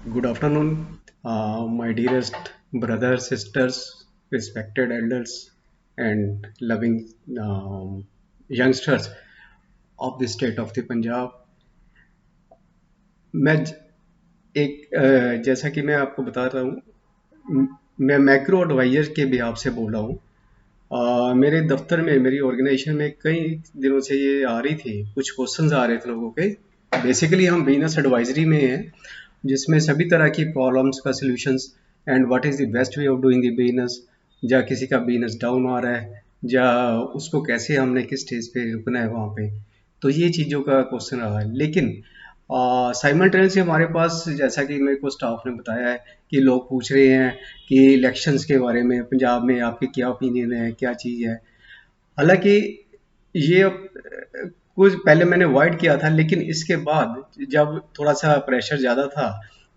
Good afternoon, my dearest brothers, sisters, respected elders, and loving youngsters of the state of the Punjab. मैं जैसा कि मैं आपको बता रहा हूँ, मैं मैक्रो एडवाइजर के बिहाफ से बोल रहा हूँ। मेरे दफ्तर में, मेरी ऑर्गेनाइजेशन में कई दिनों से ये आ रही थी, कुछ क्वेश्चंस आ रहे थे लोगों के। बेसिकली हम बिजनेस एडवाइजरी में हैं, जिसमें सभी तरह की प्रॉब्लम्स का solutions and what is the best way of doing the business, या किसी का बिजनेस डाउन आ रहा है, या उसको कैसे हमने किस स्टेज पे रुकना है वहाँ पे। तो ये चीज़ों का क्वेश्चन रहा है। लेकिन साइमल्टेनियसली हमारे पास, जैसा कि मेरे को स्टाफ ने बताया है, कि लोग पूछ रहे हैं कि इलेक्शंस के बारे में पंजाब में आपके क्या ओपिनियन है, क्या चीज़ है। हालांकि ये कुछ पहले मैंने अवॉइड किया था, लेकिन इसके बाद जब थोड़ा सा प्रेशर ज़्यादा था,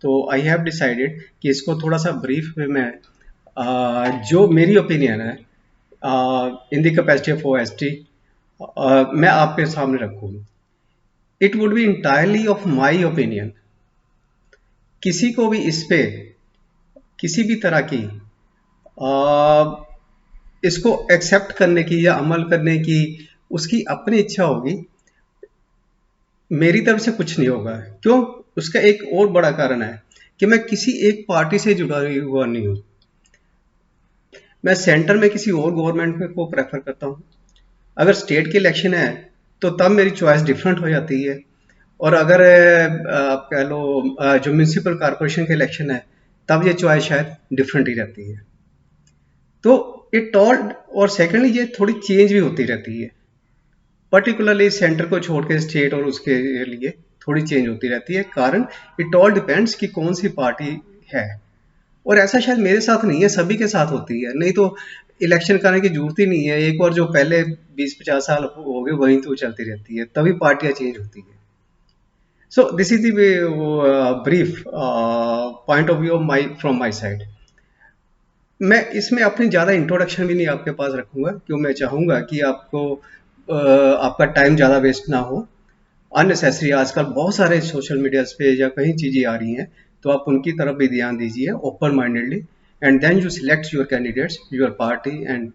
तो आई हैव डिसाइडेड कि इसको थोड़ा सा ब्रीफ में मैं जो मेरी ओपिनियन है in the capacity of OST मैं आपके सामने रखूँ। It would be entirely of my opinion. किसी को भी इस पे किसी भी तरह की आ, इसको एक्सेप्ट करने की या अमल करने की उसकी अपनी इच्छा होगी। मेरी तरफ से कुछ नहीं होगा। क्यों? उसका एक और बड़ा कारण है कि मैं किसी एक पार्टी से जुड़ा हुआ नहीं हूँ। मैं सेंटर में किसी और गवर्नमेंट को प्रेफर करता हूँ। अगर स्टेट की इलेक्शन है तो तब मेरी चॉइस डिफरेंट हो जाती है। और अगर आप कह लो जो म्यूनिसिपल कॉरपोरेशन के इलेक्शन है, तब ये चॉइस शायद डिफरेंट ही रहती है। तो इट ऑल, और सेकेंडली ये थोड़ी चेंज भी होती रहती है, पर्टिकुलरली सेंटर को छोड़ के स्टेट और उसके लिए थोड़ी चेंज होती रहती है। कारण इट ऑल डिपेंड्स कि कौन सी पार्टी है। और ऐसा शायद मेरे साथ नहीं है, सभी के साथ होती है। नहीं तो इलेक्शन कराने की जरूरत ही नहीं है। एक और जो पहले 20-50 साल हो गए वहीं तो चलती रहती है, तभी पार्टियां चेंज होती है। So this is the brief point of view my from my side. मैं इसमें अपनी ज़्यादा इंट्रोडक्शन भी नहीं आपके पास रखूंगा, क्यों मैं चाहूँगा कि आपको आपका टाइम ज़्यादा वेस्ट ना हो। अननेसेसरी आजकल बहुत सारे सोशल मीडिया पे या कहीं चीज़ें आ रही हैं, तो आप उनकी तरफ भी ध्यान दीजिए open mindedly, and then you select your candidates, your party and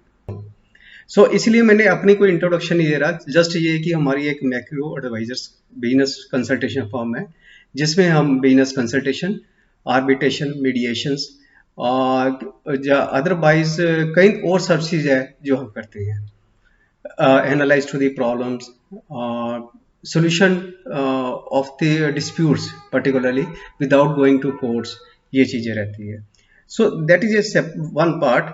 इसलिए मैंने अपनी कोई इंट्रोडक्शन नहीं दे रहा। जस्ट ये कि हमारी एक macro advisors business consultation firm है, जिसमें हम बिजनेस कंसल्टेशन, आर्बिट्रेशन, मीडिएशंस और अदरवाइज कई और सर्विसेज है जो हम करते हैं। Analyze to the problems, solution of the disputes, particularly without going to courts, ये चीजें रहती है। So that is a one part.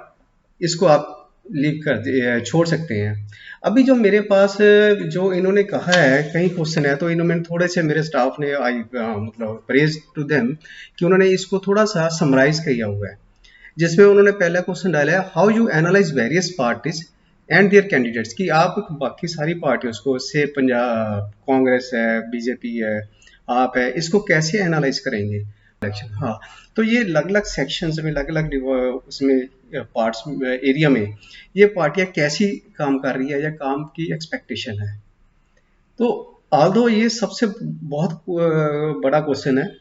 इसको आप लीव छोड़ सकते हैं। अभी जो मेरे पास जो इन्होंने कहा है, कई क्वेश्चन है, तो इन्होंने थोड़े से, मेरे स्टाफ ने आई मतलब प्रेज टू देम कि उन्होंने इसको थोड़ा सा समराइज किया हुआ है। जिसमें उन्होंने पहला क्वेश्चन डाला है, how you analyse various parties and their candidates, कि आप बाकी सारी पार्टियों को, से पंजाब कांग्रेस है, बीजेपी है, आप है, इसको कैसे एनालाइज करेंगे इलेक्शन। हाँ, तो ये अलग अलग सेक्शंस में, अलग अलग उसमें पार्ट्स एरिया में ये पार्टियां कैसी काम कर रही है या काम की एक्सपेक्टेशन है। तो आल्दो ये सबसे बहुत बड़ा क्वेश्चन है।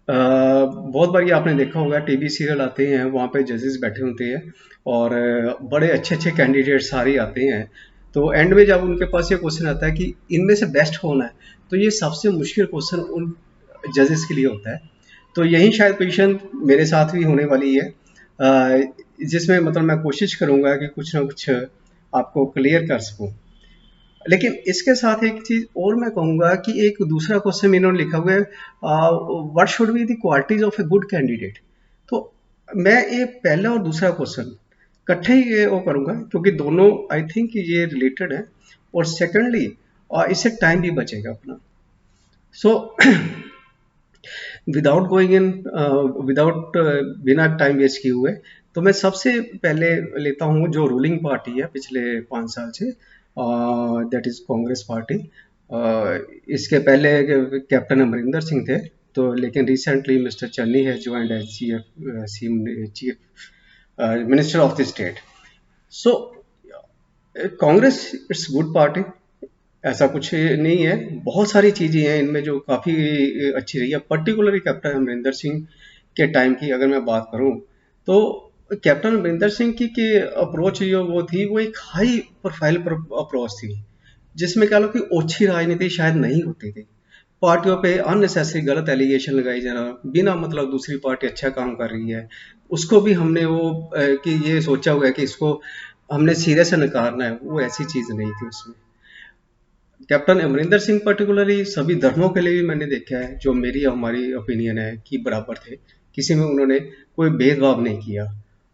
बहुत बार ये आपने देखा होगा, टीवी सीरियल आते हैं, वहाँ पे जजेस बैठे होते हैं, और बड़े अच्छे अच्छे कैंडिडेट सारे आते हैं। तो एंड में जब उनके पास ये क्वेश्चन आता है कि इनमें से बेस्ट कौन है, तो ये सबसे मुश्किल क्वेश्चन उन जजेस के लिए होता है। तो यही शायद पोजीशन मेरे साथ भी होने वाली है, जिसमें मतलब मैं कोशिश करूंगा कि कुछ ना कुछ आपको क्लियर कर सकूं। लेकिन इसके साथ एक चीज और मैं कहूंगा कि एक दूसरा क्वेश्चन इन्होंने लिखा हुआ है, what should be the qualities of a good candidate. तो मैं ये पहला और दूसरा क्वेश्चन इकट्ठे ही ये वो करूंगा, क्योंकि दोनों आई थिंक ये रिलेटेड है। और सेकेंडली इससे टाइम भी बचेगा अपना। So without going in, without बिना टाइम वेस्ट किए हुए, तो मैं सबसे पहले लेता हूँ जो रूलिंग पार्टी है पिछले 5 साल से, दैट इज कांग्रेस पार्टी। इसके पहले कैप्टन अमरिंदर सिंह थे, तो लेकिन रिसेंटली मिस्टर चन्नी है joined as chief minister of the state. So Congress it's good party, ऐसा कुछ नहीं है, बहुत सारी चीज़ें हैं इनमें जो काफ़ी अच्छी रही है। पर्टिकुलरली कैप्टन अमरिंदर सिंह के टाइम की अगर मैं बात करूं, तो कैप्टन अमरिंदर सिंह की अप्रोच जो वो थी, वो एक हाई प्रोफाइल अप्रोच थी, जिसमें कह लो कि ओछी राजनीति शायद नहीं होती थी। पार्टियों पे अननेसेसरी गलत एलिगेशन लगाई जाना, बिना मतलब दूसरी पार्टी अच्छा काम कर रही है उसको भी हमने वो कि ये सोचा हुआ है कि इसको हमने सिरे से नकारना है, वो ऐसी चीज़ नहीं थी उसमें। कैप्टन अमरिंदर सिंह पर्टिकुलरली सभी धर्मों के लिए भी मैंने देखा है, जो मेरी हमारी ओपिनियन है कि बराबर थे, किसी में उन्होंने कोई भेदभाव नहीं किया।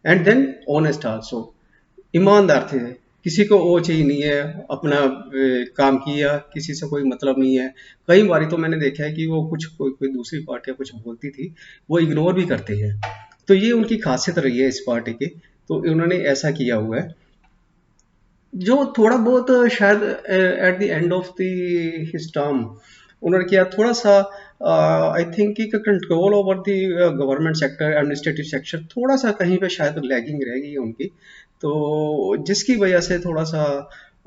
एंड देन ऑनेस्ट आल्सो, ईमानदार थे, किसी को वो चाहिए नहीं है, अपना काम किया, किसी से कोई मतलब नहीं है। कई बारी तो मैंने देखा है कि वो कुछ कोई दूसरी पार्टियां कुछ बोलती थी, वो इग्नोर भी करते हैं। तो ये उनकी खासियत रही है इस पार्टी की, तो उन्होंने ऐसा किया हुआ है। जो थोड़ा बहुत शायद at the end of the his term उन्होंने किया थोड़ा सा, आई थिंक कि control over the government sector, administrative sector थोड़ा सा कहीं पे शायद लैगिंग रह गई है उनकी, तो जिसकी वजह से थोड़ा सा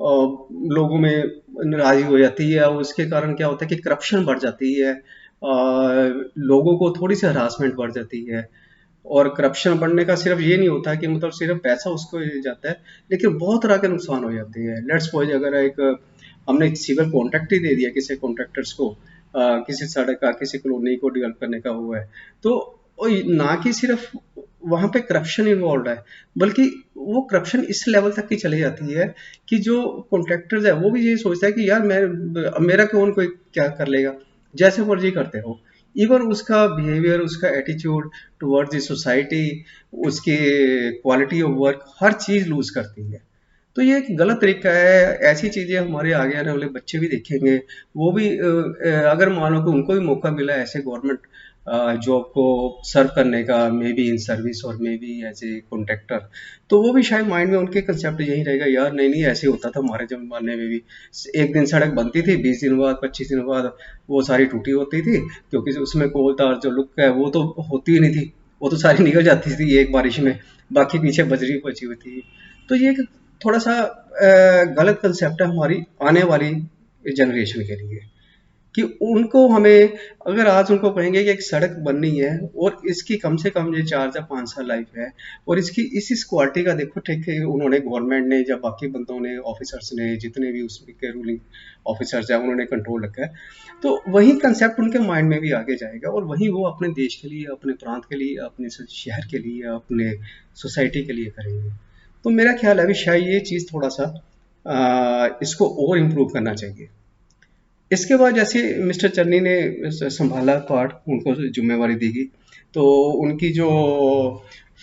लोगों में नाराजगी हो जाती है, और उसके कारण क्या होता है कि करप्शन बढ़ जाती है, लोगों को थोड़ी सी हरासमेंट बढ़ जाती है। और करप्शन बढ़ने का सिर्फ ये नहीं होता कि मतलब सिर्फ पैसा उसको जाता है, लेकिन बहुत तरह के नुकसान हो जाते हैं। लेट्स सपोज अगर एक हमने एक सिविल कॉन्ट्रैक्ट ही दे दिया किसी कॉन्ट्रैक्टर्स को, किसी सड़क का, किसी कॉलोनी को डेवलप करने का हुआ है, तो ना कि सिर्फ वहां पे करप्शन इन्वॉल्व है, बल्कि वो करप्शन इस लेवल तक की चली जाती है कि जो कॉन्ट्रैक्टर्स है वो भी ये सोचता है कि यार मैं, मेरा कौन कोई क्या कर लेगा, जैसे मर्जी करते रहो। इवन उसका बिहेवियर, उसका एटीट्यूड टुवर्ड्स द सोसाइटी, उसकी क्वालिटी ऑफ वर्क, हर चीज लूज करती है। तो ये एक गलत तरीका है। ऐसी चीजें हमारे आगे आने वाले बच्चे भी देखेंगे, वो भी अगर मान लो कि उनको भी मौका मिला ऐसे गवर्नमेंट जॉब को सर्व करने का, मे बी इन सर्विस और maybe as a contractor, तो वो भी शायद माइंड में उनके कंसेप्ट यही रहेगा, यार नहीं नहीं ऐसे होता था हमारे जमाने में भी। एक दिन सड़क बनती थी, 20 दिन बाद, 25 दिन बाद वो सारी टूटी होती थी, क्योंकि उसमें कोल तार जो लुक है वो तो होती ही नहीं थी, वो तो सारी निकल जाती थी एक बारिश में, बाकी पीछे बजरी बची हुई थी। तो ये एक थोड़ा सा गलत कंसेप्ट है हमारी आने वाली जनरेशन के लिए, कि उनको हमें, अगर आज उनको कहेंगे कि एक सड़क बननी है और इसकी कम से कम ये 4 या 5 साल लाइफ है, और इसकी इस क्वालिटी का देखो, ठीक है उन्होंने गवर्नमेंट ने या बाकी बंदों ने, ऑफिसर्स ने, जितने भी उसके रूलिंग ऑफिसर्स हैं उन्होंने कंट्रोल रखा है, तो वही कंसेप्ट उनके माइंड में भी आगे जाएगा, और वही वो अपने देश के लिए, अपने प्रांत के लिए, अपने शहर के लिए, अपने सोसाइटी के लिए करेंगे। तो मेरा ख्याल है अभी शायद ये चीज़ थोड़ा सा इसको और इम्प्रूव करना चाहिए। इसके बाद जैसे मिस्टर चन्नी ने संभाला पार्ट, उनको जिम्मेवारी दी गई, तो उनकी जो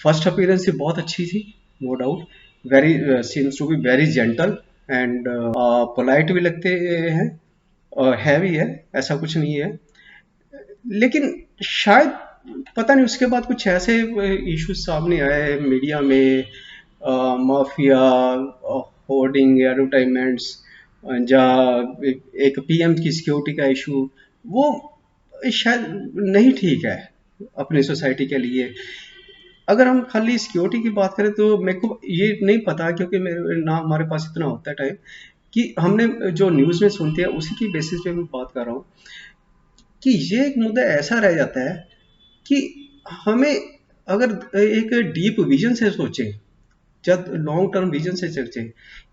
फर्स्ट अपीयरेंस थी बहुत अच्छी थी, no doubt. Very seems to be very gentle and polite भी लगते हैं, है भी है, ऐसा कुछ नहीं है। लेकिन शायद पता नहीं उसके बाद कुछ ऐसे इश्यूज सामने आए मीडिया में, माफिया, होर्डिंग, एडवर्टाइजमेंट्स, या एक पीएम की सिक्योरिटी का इशू, वो शायद नहीं ठीक है अपनी सोसाइटी के लिए। अगर हम खाली सिक्योरिटी की बात करें तो मेरे को ये नहीं पता, क्योंकि मेरे ना हमारे पास इतना होता है टाइम, कि हमने जो न्यूज़ में सुनते हैं उसी की बेसिस पे मैं बात कर रहा हूँ, कि ये एक मुद्दा ऐसा रह जाता है कि हमें, अगर एक डीप विजन से सोचें, जब लॉन्ग टर्म विजन से चलते,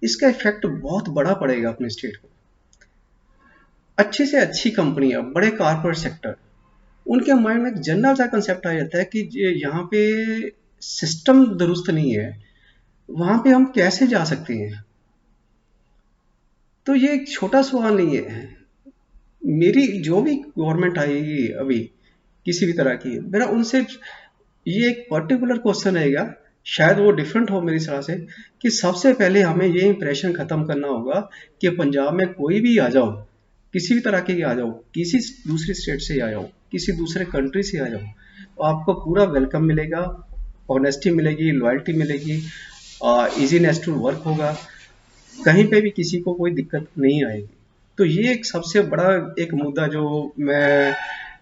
इसका इफेक्ट बहुत बड़ा पड़ेगा अपने स्टेट को। अच्छी से अच्छी कंपनियां, बड़े कारपोरेट सेक्टर, उनके माइंड में एक जनरल सा कंसेप्ट आ जाता है कि यहाँ पे सिस्टम दुरुस्त नहीं है, वहां पे हम कैसे जा सकते हैं। तो ये एक छोटा सवाल नहीं है। मेरी जो भी गवर्नमेंट आएगी अभी किसी भी तरह की, मेरा उनसे ये एक पर्टिकुलर क्वेश्चन रहेगा, शायद वो डिफरेंट हो मेरी सलाह से, कि सबसे पहले हमें ये इंप्रेशन खत्म करना होगा कि पंजाब में कोई भी आ जाओ, किसी भी तरह के आ जाओ, किसी दूसरी स्टेट से आ जाओ, किसी दूसरे कंट्री से आ जाओ, तो आपको पूरा वेलकम मिलेगा, ऑनेस्टी मिलेगी, लॉयल्टी मिलेगी, इजीनेस टू वर्क होगा, कहीं पे भी किसी को कोई दिक्कत नहीं आएगी। तो ये एक सबसे बड़ा एक मुद्दा जो मैं,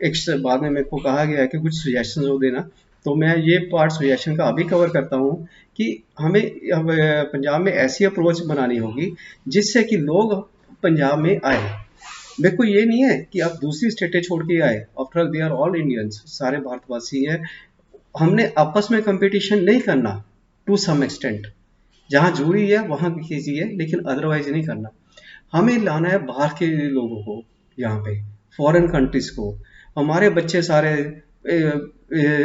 एक बाद में मेरे को कहा गया है कि कुछ सजेशन हो देना, तो मैं ये पार्ट सजेशन का अभी कवर करता हूँ कि हमें अब पंजाब में ऐसी अप्रोच बनानी होगी जिससे कि लोग पंजाब में आए। मेरे को ये नहीं है कि आप दूसरी स्टेटें छोड़ के आए, after all they are all Indians, सारे भारतवासी हैं। हमने आपस में कंपटीशन नहीं करना, टू सम एक्सटेंट जहाँ जरूरी है वहाँ कीजिए, लेकिन अदरवाइज नहीं करना। हमें लाना है बाहर के लोगों को, यहाँ पे फॉरेन कंट्रीज को। हमारे बच्चे सारे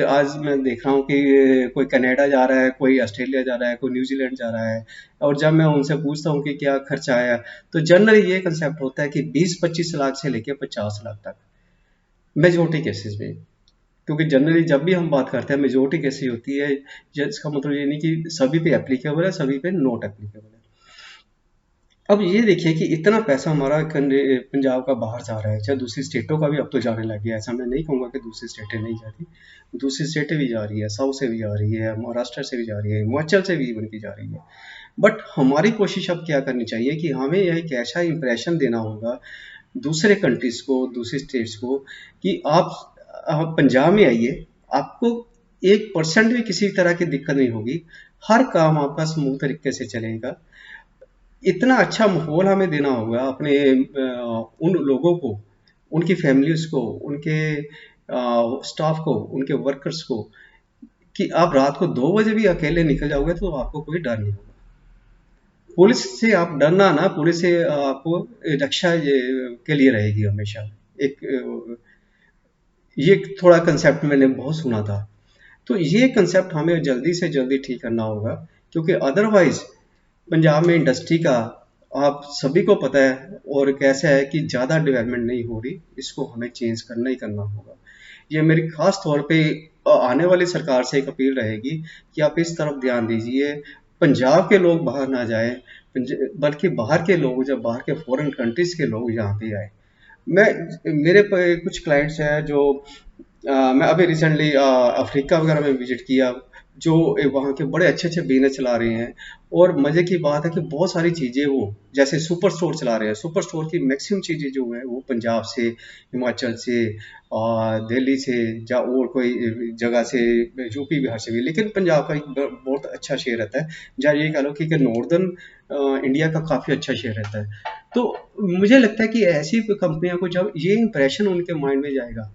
आज मैं देख रहा हूँ कि कोई कनाडा जा रहा है, कोई ऑस्ट्रेलिया जा रहा है, कोई न्यूजीलैंड जा रहा है। और जब मैं उनसे पूछता हूँ कि क्या खर्चा आया, तो जनरली ये कंसेप्ट होता है कि 20-25 लाख से लेकर 50 लाख तक, मेजोरिटी केसेस में। क्योंकि जनरली जब भी हम बात करते हैं मेजोरिटी कैसी होती है, इसका मतलब ये नहीं कि सभी पे एप्लीकेबल है, सभी पे नॉट एप्लीकेबल है। अब ये देखिए कि इतना पैसा हमारा पंजाब का बाहर जा रहा है, चाहे दूसरी स्टेटों का भी अब तो जाने लग गया है। ऐसा मैं नहीं कहूँगा कि दूसरी स्टेटें नहीं जा रही, दूसरी स्टेटें भी जा रही है, साउथ से भी जा रही है, महाराष्ट्र से भी जा रही है, हिमाचल से भी इवन की जा रही है। बट हमारी कोशिश अब क्या करनी चाहिए कि हमें यह एक ऐसा इंप्रेशन देना होगा दूसरे कंट्रीज को, दूसरी स्टेट्स को, कि आप पंजाब में आइए, आपको 1% भी किसी तरह की दिक्कत नहीं होगी, हर काम आपका स्मूथ तरीके से चलेगा। इतना अच्छा माहौल हमें देना होगा अपने उन लोगों को, उनकी फैमिलीज को, उनके स्टाफ को, उनके वर्कर्स को, कि आप रात को 2 बजे भी अकेले निकल जाओगे तो आपको कोई डर नहीं होगा। पुलिस से आप डरना ना, पुलिस से आपको रक्षा के लिए रहेगी हमेशा। एक ये थोड़ा कंसेप्ट मैंने बहुत सुना था, तो ये कंसेप्ट हमें जल्दी से जल्दी ठीक करना होगा, क्योंकि अदरवाइज पंजाब में इंडस्ट्री का आप सभी को पता है और कैसा है कि ज़्यादा डेवलपमेंट नहीं हो रही, इसको हमें चेंज करना ही करना होगा। ये मेरी खास तौर पे आने वाली सरकार से एक अपील रहेगी कि आप इस तरफ ध्यान दीजिए, पंजाब के लोग बाहर ना जाएं, बल्कि बाहर के लोग, जब बाहर के फॉरेन कंट्रीज के लोग यहाँ पे आए। मेरे कुछ क्लाइंट्स हैं जो मैं अभी रिसेंटली अफ्रीका वगैरह में विजिट किया, जो वहाँ के बड़े अच्छे अच्छे बिजनेस चला रहे हैं। और मजे की बात है कि बहुत सारी चीज़ें वो जैसे सुपर स्टोर चला रहे हैं, सुपर स्टोर की मैक्सिमम चीज़ें जो है वो पंजाब से, हिमाचल से, दिल्ली से, या और कोई जगह से, यूपी बिहार से भी। लेकिन पंजाब का एक बहुत अच्छा शेयर रहता है, या ये कह लो कि नॉर्दर्न इंडिया का काफ़ी अच्छा शेयर रहता है। तो मुझे लगता है कि ऐसी कंपनियों को जब ये इंप्रेशन उनके माइंड में जाएगा,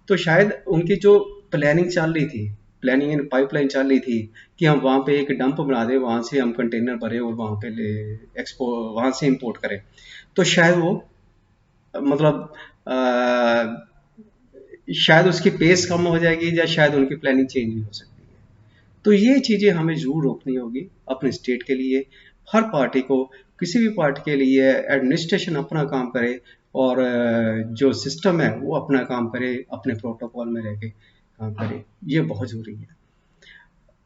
तो शायद उनकी जो प्लानिंग चल रही थी, प्लानिंग एंड पाइपलाइन चल रही थी कि हम वहाँ पे एक डंप बना दें, वहाँ से हम कंटेनर भरें और वहाँ पे वहाँ से इंपोर्ट करें, तो शायद वो मतलब शायद उसकी पेस कम हो जाएगी, या शायद उनकी प्लानिंग चेंज भी हो सकती है। तो ये चीज़ें हमें जरूर रोकनी होगी अपने स्टेट के लिए। हर पार्टी को, किसी भी पार्टी के लिए एडमिनिस्ट्रेशन अपना काम करे, और जो सिस्टम है वो अपना काम करे, अपने प्रोटोकॉल में रह के काम करे, ये बहुत ज़रूरी है।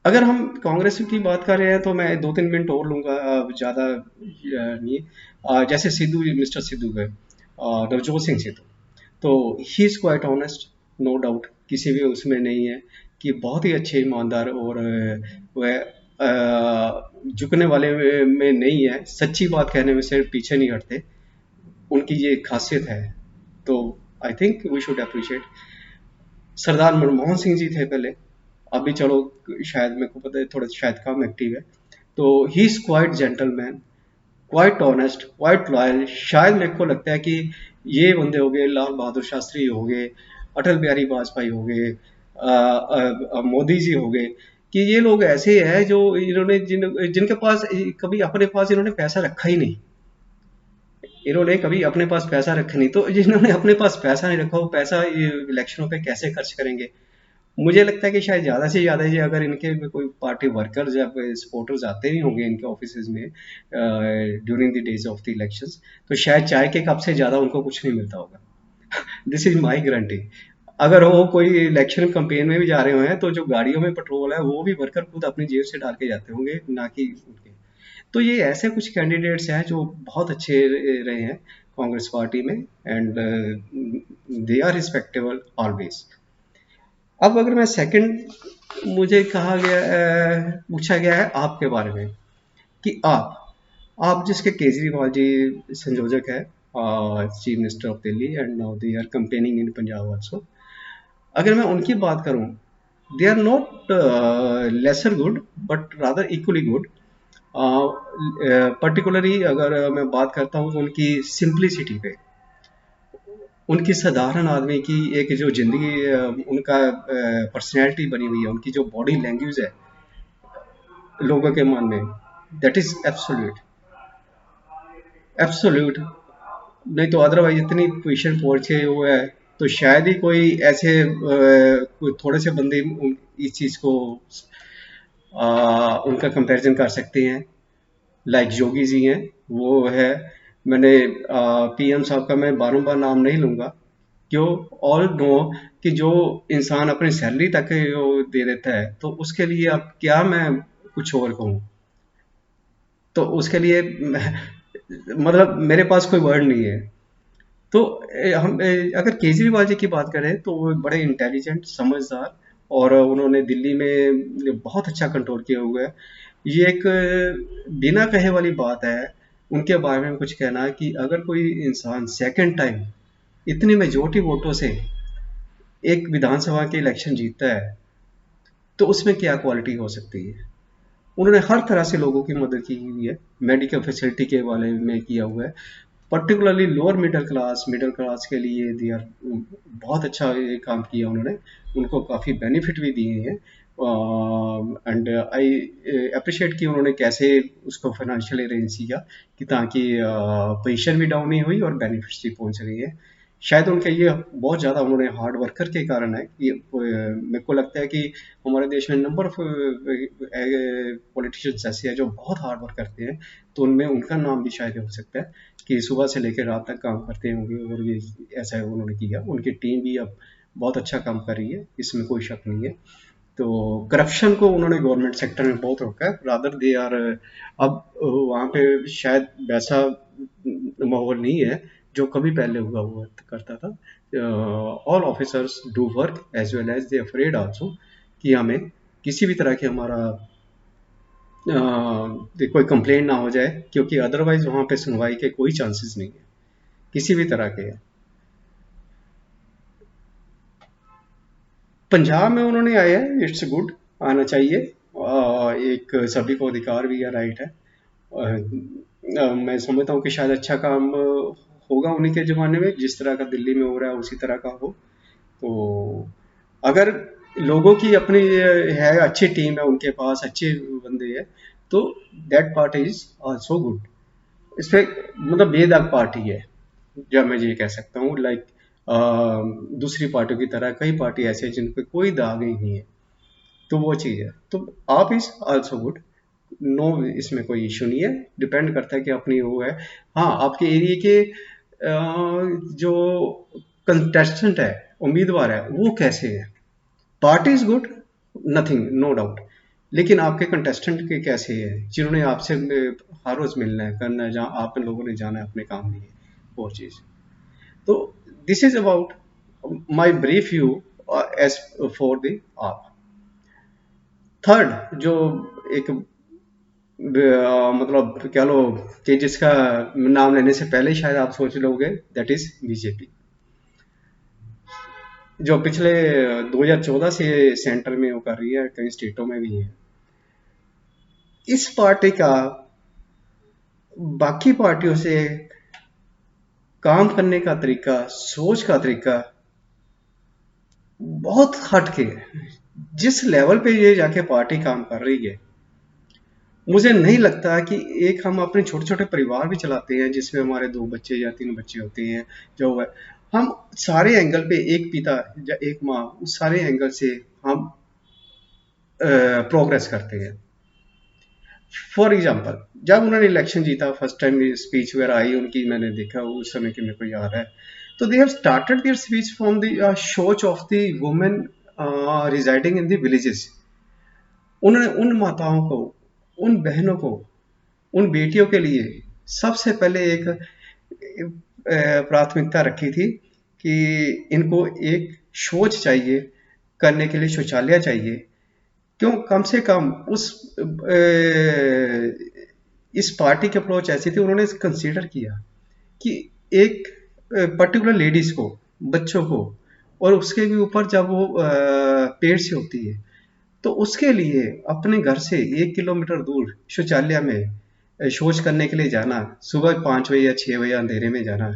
अगर हम कांग्रेस की बात कर रहे हैं तो मैं 2-3 मिनट और लूँगा, ज़्यादा नहीं। जैसे सिद्धू, मिस्टर सिद्धू है, नवजोत सिंह सिद्धू, तो he is quite honest, no doubt, किसी भी उसमें नहीं है, कि बहुत ही अच्छे ईमानदार, और वह झुकने वाले में नहीं है, सच्ची बात कहने में से पीछे नहीं हटते, उनकी ये खासियत है। तो I think we should appreciate. Sardar Manmohan Singh ji थे पहले, अभी चलो शायद मेरे को पता है थोड़ा शायद कम एक्टिव है, तो he is quite gentleman, quite honest, quite loyal. शायद मेरे को लगता है कि ये बंदे हो गए, लाल बहादुर शास्त्री हो गए, अटल बिहारी वाजपेयी हो गए, मोदी जी हो गए, कि ये लोग ऐसे हैं जो इन्होंने जिनके पास कभी अपने पास इन्होंने पैसा रखा ही नहीं, इन्होंने कभी अपने पास पैसा रखा नहीं, तो जिन्होंने अपने पास पैसा नहीं रखा, वो पैसा इलेक्शनों पे कैसे खर्च करेंगे। मुझे लगता है कि शायद ज़्यादा से ज़्यादा ये अगर इनके में कोई पार्टी वर्कर्स या सपोर्टर्स आते भी होंगे इनके ऑफिस में during the days of the elections, तो शायद चाय के कप से ज़्यादा उनको कुछ नहीं मिलता होगा। This is my guarantee. अगर वो कोई इलेक्शन कंपेन में भी जा रहे हैं, तो जो गाड़ियों में पेट्रोल है वो भी वर्कर खुद अपनी जेब से डाल के जाते होंगे, ना कि उनके। तो ये ऐसे कुछ कैंडिडेट्स हैं जो बहुत अच्छे रहे हैं कांग्रेस पार्टी में, and they are respectable always. अब अगर मैं सेकंड, मुझे कहा गया पूछा गया है आपके बारे में, कि आप जिसके केजरीवाल जी संयोजक है, chief minister of Delhi, and now they are campaigning in Punjab also. अगर मैं उनकी बात करूं, they are not lesser good, but rather equally good. Particularly अगर मैं बात करता हूँ उनकी सिंप्लिसिटी पे, उनकी साधारण आदमी की एक जो ज़िंदगी, उनका पर्सनैलिटी बनी हुई है, उनकी जो बॉडी लैंग्वेज है लोगों के मन में, दैट इज़ एब्सोल्यूट, एब्सोल्यूट। नहीं तो अदरवाइज इतनी पोजीशन पहुंचे हुए है तो शायद ही कोई ऐसे कोई थोड़े से बंदे इस चीज़ को उनका कंपैरिजन कर सकते हैं। लाइक योगी जी हैं, वो है। मैंने पीएम साहब का मैं बारंबार नाम नहीं लूंगा, क्यों, ऑल नो कि जो इंसान अपनी सैलरी तक वो दे देता है तो उसके लिए अब क्या मैं कुछ और कहूँ। तो उसके लिए मतलब मेरे पास कोई वर्ड नहीं है। तो अगर केजरीवाल जी की बात करें तो वो बड़े इंटेलिजेंट, समझदार, और उन्होंने दिल्ली में बहुत अच्छा कंट्रोल किया हुआ है। ये एक बिना कहे वाली बात है उनके बारे में कुछ कहना कि अगर कोई इंसान सेकंड टाइम इतनी मेजोरिटी वोटों से एक विधानसभा के इलेक्शन जीतता है तो उसमें क्या क्वालिटी हो सकती है। उन्होंने हर तरह से लोगों की मदद की हुई है, मेडिकल फैसिलिटी के बारे में किया हुआ है, पर्टिकुलरली लोअर मिडिल क्लास के लिए दे आर बहुत अच्छा ये काम किया उन्होंने, उनको काफ़ी बेनिफिट भी दिए हैं। एंड आई अप्रिशिएट कि उन्होंने कैसे उसको फाइनेंशियली अरेंज किया कि ताकि पोजीशन भी डाउन नहीं हुई और बेनिफिट्स भी पहुंच रही है। शायद उनके ये बहुत ज़्यादा उन्होंने हार्ड वर्कर के कारण है कि मेरे को लगता है कि हमारे देश में नंबर ऑफ पॉलिटिशियंस ऐसे हैं जो बहुत हार्ड वर्क करते हैं, तो उनमें उनका नाम भी शायद हो सकता है कि सुबह से लेकर रात तक काम करते होंगे, और ये ऐसा उन्होंने किया। उनकी टीम भी अब बहुत अच्छा काम कर रही है, इसमें कोई शक नहीं है। तो करप्शन को उन्होंने गवर्नमेंट सेक्टर में बहुत रोका है, रादर दे आर अब वहाँ पे शायद वैसा माहौल नहीं है जो कभी पहले हुआ करता था। All officers do work as well as they afraid also कि हमें किसी भी तरह की हमारा कोई कंप्लेंट ना हो जाए, क्योंकि अदरवाइज वहाँ पे सुनवाई के कोई चांसेस नहीं है किसी भी तरह के। पंजाब में उन्होंने आया है, इट्स गुड, आना चाहिए। एक सभी को अधिकार भी है, राइट है। मैं समझता हूँ कि शायद अच्छा काम होगा उन्हीं के ज़माने में, जिस तरह का दिल्ली में हो रहा है उसी तरह का हो। तो अगर लोगों की अपनी है, अच्छी टीम है उनके पास, अच्छे बंदे हैं, तो that part is also good. इस पे मतलब बेदाग पार्टी है, जब मैं ये कह सकता हूँ। लाइक दूसरी पार्टियों की तरह कई पार्टी ऐसे हैं जिन पे कोई दाग ही नहीं है, तो वो चीज़ है। तो आप इज आल्सो गुड, नो, इसमें कोई इशू नहीं है। डिपेंड करता है कि अपनी वो है। हाँ, आपके एरिया के जो कंटेस्टेंट है, उम्मीदवार है, वो कैसे है। Party is good, nothing, no doubt, लेकिन आपके कंटेस्टेंट के कैसे है जिन्होंने आपसे हर रोज मिलना है, करना है, जहाँ आप लोगों ने जाना है अपने काम लिए, वो चीज़। तो this is about my brief you as for the आप। थर्ड जो एक मतलब कह लो कि जिसका नाम लेने से पहले ही शायद आप सोच लोगे, दैट इज बीजेपी, जो पिछले 2014 से सेंटर में वो कर रही है, कई स्टेटों में भी है। इस पार्टी का बाकी पार्टियों से काम करने का तरीका, सोच का तरीका बहुत हटके है। जिस लेवल पे ये जाके पार्टी काम कर रही है, मुझे नहीं लगता कि एक हम अपने छोटे छोटे परिवार भी चलाते हैं जिसमें हमारे 2 बच्चे या 3 बच्चे होते हैं, जो हम सारे एंगल पे एक पिता या एक माँ, उस सारे एंगल से हम प्रोग्रेस करते हैं। फॉर एग्जाम्पल, जब उन्होंने इलेक्शन जीता, फर्स्ट टाइम स्पीच वगैरह आई उनकी, मैंने देखा उस समय की मेरे को याद है। तो they have started their speech from the शोच of the women residing in the villages. उन्होंने उन माताओं को, उन बहनों को, उन बेटियों के लिए सबसे पहले एक प्राथमिकता रखी थी कि इनको एक शौच चाहिए, करने के लिए शौचालय चाहिए। क्यों, कम से कम उस इस पार्टी की अप्रोच ऐसी थी, उन्होंने कंसीडर किया कि एक पर्टिकुलर लेडीज को, बच्चों को, और उसके भी ऊपर जब वो पेट से होती है तो उसके लिए अपने घर से 1 किलोमीटर दूर शौचालय में शौच करने के लिए जाना, सुबह 5 बजे या 6 बजे अंधेरे में जाना,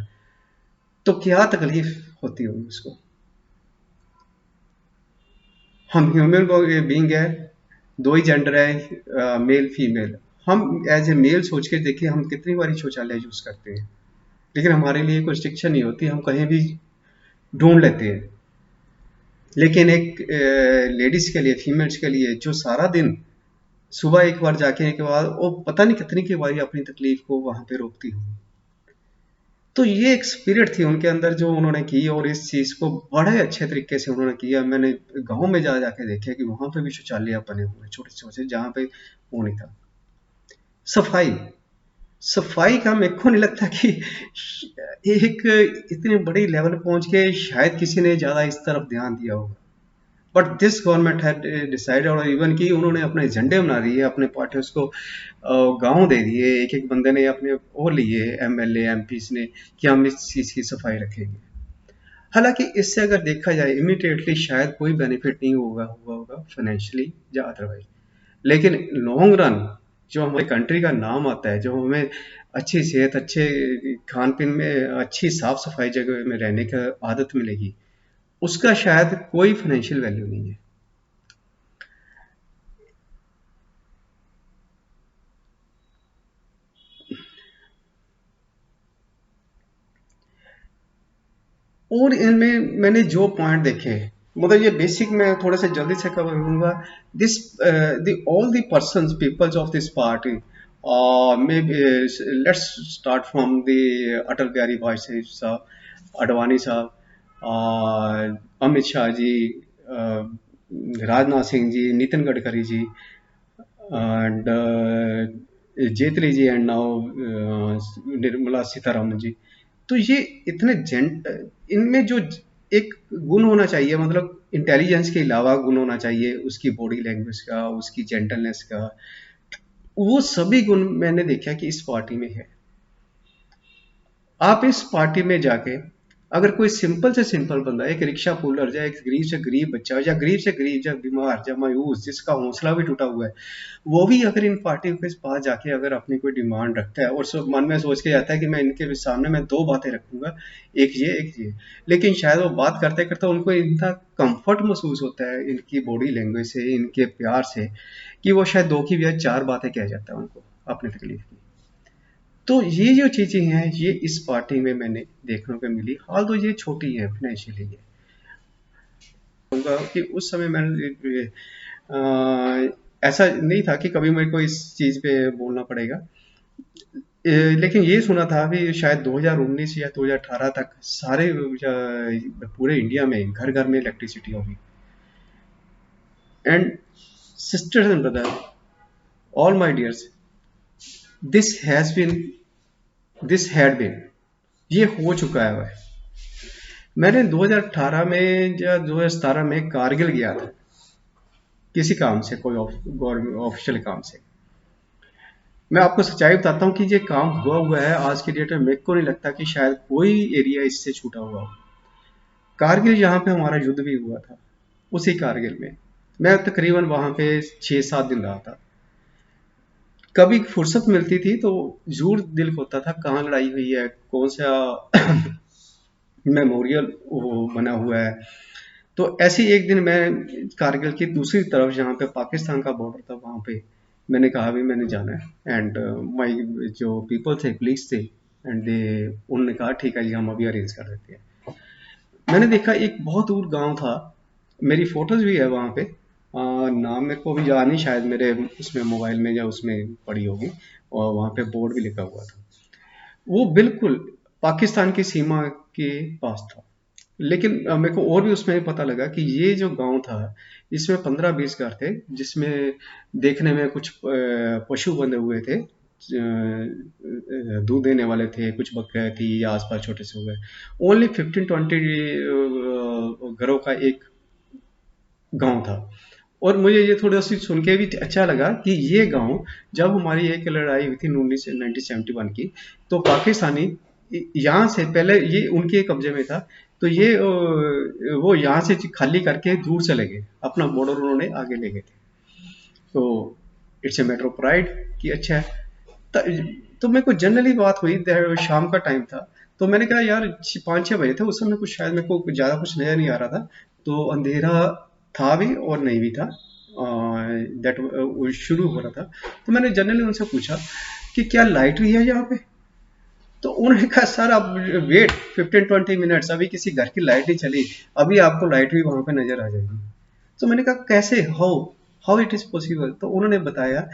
तो क्या तकलीफ होती होगी उसको। हम ह्यूमन बीइंग है, दो ही जेंडर है, मेल फीमेल। हम एज ए मेल सोच के देखिए हम कितनी बारी शौचालय यूज करते हैं, लेकिन हमारे लिए कोई रिस्ट्रिक्शन नहीं होती, हम कहीं भी ढूंढ लेते हैं। लेकिन एक लेडीज के लिए, फीमेल्स के लिए, जो सारा दिन सुबह एक बार जाके के बाद वो पता नहीं कितनी की बारी अपनी तकलीफ को वहां पे रोकती हूँ। तो ये एक स्पिरिट थी उनके अंदर जो उन्होंने की, और इस चीज को बड़े अच्छे तरीके से उन्होंने किया। मैंने गांव में जा जाके देखे कि वहां पे भी शौचालय बने हुए छोटे छोटे, जहाँ पे वो नहीं था। सफाई, सफाई का मेरे को नहीं लगता कि एक इतने बड़ी लेवल पे पहुंच के शायद किसी ने ज्यादा इस तरफ ध्यान दिया होगा। But this government had decided, और इवन कि उन्होंने अपने झंडे बना दिए, अपने पार्टी उसको गांव दे दिए, एक एक बंदे ने अपने वो लिए, एमएलए एमपीस ने, कि हम इस चीज की सफाई रखेंगे। हालांकि इससे अगर देखा जाए इमीडिएटली शायद कोई बेनिफिट नहीं हुआ होगा फाइनेंशियली या अदरवाइज, लेकिन लॉन्ग रन जो हमारी कंट्री का नाम आता है, जो हमें अच्छी सेहत, अच्छे खान पीन में, अच्छी साफ सफाई जगह में रहने की आदत मिलेगी, उसका शायद कोई फाइनेंशियल वैल्यू नहीं है। और इनमें मैंने जो पॉइंट देखे, मतलब ये बेसिक मैं थोड़ा सा जल्दी से कवर करूंगा। This the all the persons peoples of this party, may let's start from the Atal Bihari Vajpayee साहब, अडवाणी साहब, Amit Shah ji, Rajnath Singh ji, Nitin Gadkari ji, and Jaitley ji, and now Nirmala Sitharaman ji. तो ये इतने जेंट, इनमें जो एक गुण होना चाहिए, मतलब इंटेलिजेंस के अलावा गुण होना चाहिए, उसकी बॉडी लैंग्वेज का, उसकी जेंटलनेस का, वो सभी गुण मैंने देखा कि इस पार्टी में है। आप इस पार्टी में जाके अगर कोई सिंपल से सिंपल बंदा, एक रिक्शा पुलर, या एक गरीब से गरीब बच्चा, या गरीब से गरीब, या बीमार, या मायूस, जिसका हौसला भी टूटा हुआ है, वो भी अगर इन पार्टियों के पास जाके अगर अपनी कोई डिमांड रखता है, और मन में सोच के जाता है कि मैं इनके सामने मैं दो बातें रखूंगा, एक ये, लेकिन शायद वो बात करते करते उनको इतना कंफर्ट महसूस होता है इनकी बॉडी लैंग्वेज से, इनके प्यार से, कि वो शायद दो की बजाय चार बातें कह जाता है उनको अपनी तकलीफ की। तो ये जो चीजें हैं, ये इस पार्टी में मैंने देखने को मिली। हाल तो ये छोटी है फाइनेंशियली, ये कहूँगा कि उस समय मैंने ऐसा नहीं था कि कभी मेरे को इस चीज पे बोलना पड़ेगा। लेकिन ये सुना था कि शायद 2019 या 2018 तक सारे पूरे इंडिया में घर घर में इलेक्ट्रिसिटी होगी। And sisters and brother, all my dears, this has been, this had been, ये हो चुका है। मैंने 2018 में या 2017 में कारगिल गया था किसी काम से, कोई गवर्नमेंट ऑफिशियल काम से। मैं आपको सच्चाई बताता हूँ कि ये काम हुआ है आज की डेट में, मेरे को नहीं लगता कि शायद कोई एरिया इससे छूटा हुआ हो। कारगिल जहाँ पे हमारा युद्ध भी हुआ था, उसी कारगिल में मैं तकरीबन वहां पे 6-7 दिन रहा था। कभी फुर्सत मिलती थी तो जरूर दिल होता था कहाँ लड़ाई हुई है, कौन सा मेमोरियल बना हुआ है। तो ऐसे ही एक दिन मैं कारगिल की दूसरी तरफ, जहाँ पे पाकिस्तान का बॉर्डर था, वहां पे मैंने कहा भी मैंने जाना है। एंड माय जो पीपल थे, पुलिस थे, एंड दे, उन्होंने कहा ठीक है जी, हम अभी अरेंज कर देते हैं। मैंने देखा एक बहुत दूर गांव था, मेरी फोटोज भी है वहां पे, नाम मेरे को भी याद नहीं, शायद मेरे उसमें मोबाइल में या उसमें पड़ी होगी, और वहां पे बोर्ड भी लिखा हुआ था। वो बिल्कुल पाकिस्तान की सीमा के पास था। लेकिन मेरे को और भी उसमें पता लगा कि ये जो गांव था, इसमें 15-20 घर थे, जिसमें देखने में कुछ पशु बंधे हुए थे, दूध देने वाले थे, कुछ बकरियां थी, या आसपास छोटे से हुए। ओनली 15-20 घरों का एक गांव था। और मुझे ये थोड़ा सी सुन के भी अच्छा लगा कि ये गांव, जब हमारी एक लड़ाई हुई थी 1971 की, तो पाकिस्तानी यहाँ से पहले ये उनके कब्जे में था, तो ये वो यहाँ से खाली करके दूर चले गए, अपना बॉर्डर उन्होंने आगे ले गए थे। तो it's a matter of pride कि अच्छा है। तो मेरे को जनरली बात हुई, शाम का टाइम था, तो मैंने कहा यार 5-6 बजे थे उस समय, कुछ शायद मेरे को ज़्यादा कुछ नया नहीं आ रहा था, तो अंधेरा था भी और नहीं भी था, दैट शुरू हो रहा था। तो मैंने जनरली उनसे पूछा कि क्या लाइट भी है यहाँ पे? तो उन्होंने कहा सर आप वेट 15-20 मिनट्स, अभी किसी घर की लाइट नहीं चली, अभी आपको लाइट भी वहां पे नजर आ जाएगी। तो मैंने कहा कैसे, how how it is possible? तो उन्होंने बताया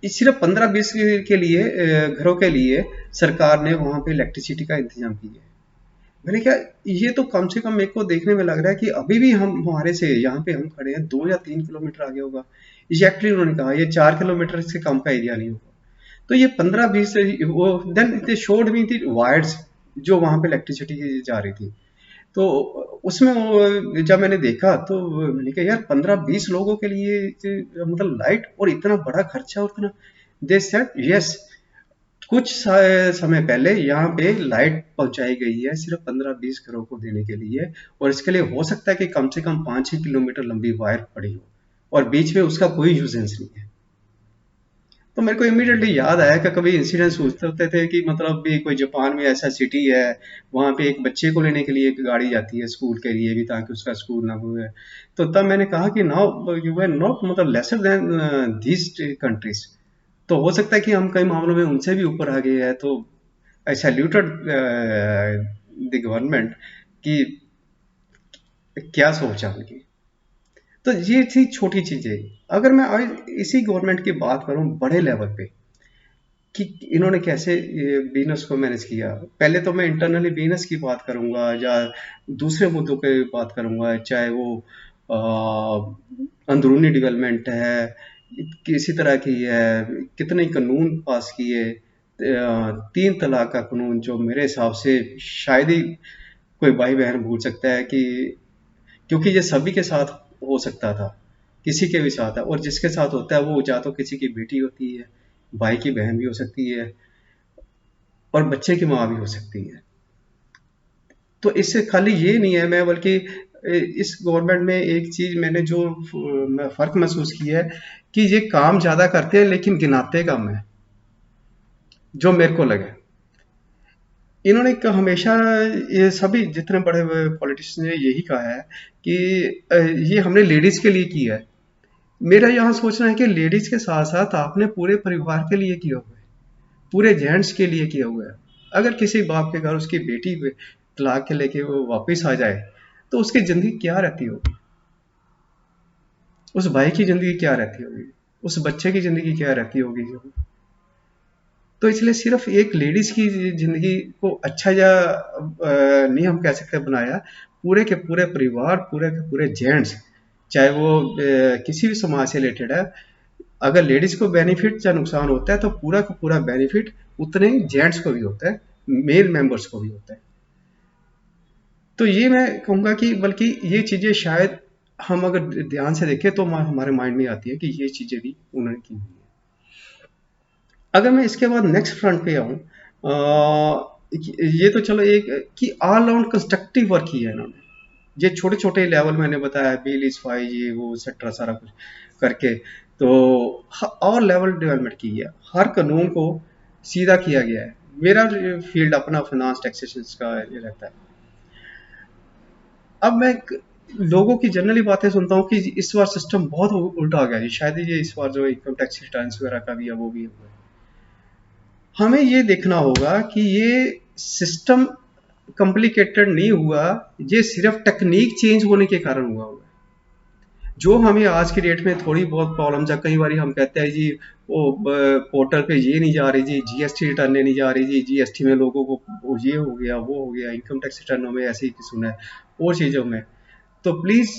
सिर्फ 15-20 के लिए घरों के लिए सरकार ने वहां पे इलेक्ट्रिसिटी का इंतजाम किया है। मैंने कहा ये तो कम से कम मेरे को देखने में लग रहा है कि अभी भी हम हमारे से यहाँ पे हम खड़े हैं 2 या 3 किलोमीटर आगे होगा। एग्जैक्टली उन्होंने कहा ये 4 किलोमीटर से कम का एरिया नहीं होगा। तो ये 15-20 वो then they showed me the wires जो वहां पे इलेक्ट्रिसिटी जा रही थी। तो उसमें जब मैंने देखा तो मैंने कहा यार 15-20 लोगों के लिए मतलब लाइट और इतना बड़ा खर्चा और इतना। दे सेड यस, कुछ समय पहले यहाँ पे लाइट पहुंचाई गई है सिर्फ 15-20 घरों को देने के लिए, और इसके लिए हो सकता है कि कम से कम 5-6 किलोमीटर लंबी वायर पड़ी हो और बीच में उसका कोई यूजेंस नहीं है। तो मेरे को इमीडिएटली याद आया कि कभी इंसिडेंट्स होते थे कि मतलब भी कोई जापान में ऐसा सिटी है, वहां पे एक बच्चे को लेने के लिए एक गाड़ी जाती है स्कूल के लिए भी, ताकि उसका स्कूल ना हुए। तो तब मैंने कहा कि नाउ यू आर नॉट मतलब लेसर देन दीज कंट्रीज। तो हो सकता है कि हम कई मामलों में उनसे भी ऊपर आ गए हैं। तो आई सैल्यूटेड द गवर्नमेंट कि क्या सोचा उनकी। तो ये थी छोटी चीजें। अगर मैं आज इसी गवर्नमेंट की बात करूं बड़े लेवल पे कि इन्होंने कैसे बिजनेस को मैनेज किया, पहले तो मैं इंटरनली बिजनेस की बात करूंगा या दूसरे मुद्दों पे बात करूंगा, चाहे वो अंदरूनी डेवलपमेंट है, किसी तरह की है, कितने कानून पास किए, 3 तलाक का कानून जो मेरे हिसाब से शायद ही कोई भाई बहन भूल सकता है, कि क्योंकि ये सभी के साथ हो सकता था, किसी के भी साथ है, और जिसके साथ होता है वो या तो किसी की बेटी होती है, भाई की बहन भी हो सकती है, और बच्चे की माँ भी हो सकती है। तो इससे खाली ये नहीं है, मैं बल्कि इस गवर्नमेंट में एक चीज मैंने जो फर्क महसूस किया है कि ये काम ज्यादा करते हैं लेकिन गिनाते कम है, जो मेरे को लगे। इन्होंने हमेशा ये सभी जितने बड़े पॉलिटिशियन ने यही कहा है कि ये हमने लेडीज के लिए किया है। मेरा यहाँ सोचना है कि लेडीज के साथ साथ आपने पूरे परिवार के लिए किया हुआ है, पूरे जेंट्स के लिए किया हुआ है। अगर किसी बाप के घर उसकी बेटी तलाक के लेके वो वापस आ जाए तो उसकी जिंदगी क्या रहती होगी, उस भाई की जिंदगी क्या रहती होगी, उस बच्चे की जिंदगी क्या रहती होगी। तो इसलिए सिर्फ एक लेडीज की जिंदगी को अच्छा या नहीं हम कह सकते बनाया, पूरे के पूरे परिवार, पूरे के पूरे जेंट्स, चाहे वो किसी भी समाज से रिलेटेड है, अगर लेडीज को बेनिफिट या नुकसान होता है तो पूरा का पूरा बेनिफिट उतने ही जेंट्स को भी होता है, मेल मेंबर्स को भी होता है। तो ये मैं कहूंगा कि बल्कि ये चीजें शायद हम अगर ध्यान से देखें तो हमारे माइंड में आती है कि ये चीजें भी उन्होंने की हुई है। अगर मैं इसके बाद नेक्स्ट फ्रंट पे आऊं, ये तो चलो एक कि ऑल राउंड कंस्ट्रक्टिव वर्क किया है इन्होंने। ये छोटे छोटे लेवल मैंने बताया, बिल इज फाइव, ये वो एक्सेट्रा सारा कुछ करके, तो और लेवल डेवलपमेंट की है, हर कानून को सीधा किया गया है। मेरा फील्ड अपना फाइनेंस टैक्सेशन का ये रहता है। अब मैं लोगों की जनरली बातें सुनता हूँ कि इस बार सिस्टम बहुत उल्टा हो गया जी, शायद ये इस बार जो इनकम टैक्स रिटर्न्स वगैरह का भी है वो भी हुआ है। हमें ये देखना होगा कि ये सिस्टम कॉम्प्लिकेटेड नहीं हुआ, ये सिर्फ टेक्निक चेंज होने के कारण हुआ हुआ है। जो हमें आज की डेट में थोड़ी बहुत प्रॉब्लम है, कई बार हम कहते हैं जी वो पोर्टल पे ये नहीं जा रही जी, जीएसटी रिटर्न नहीं जा रही जी, जीएसटी में लोगों को ये हो गया वो हो गया, इनकम टैक्स रिटर्नों में ऐसे ही सुना है और चीज़ों में। तो please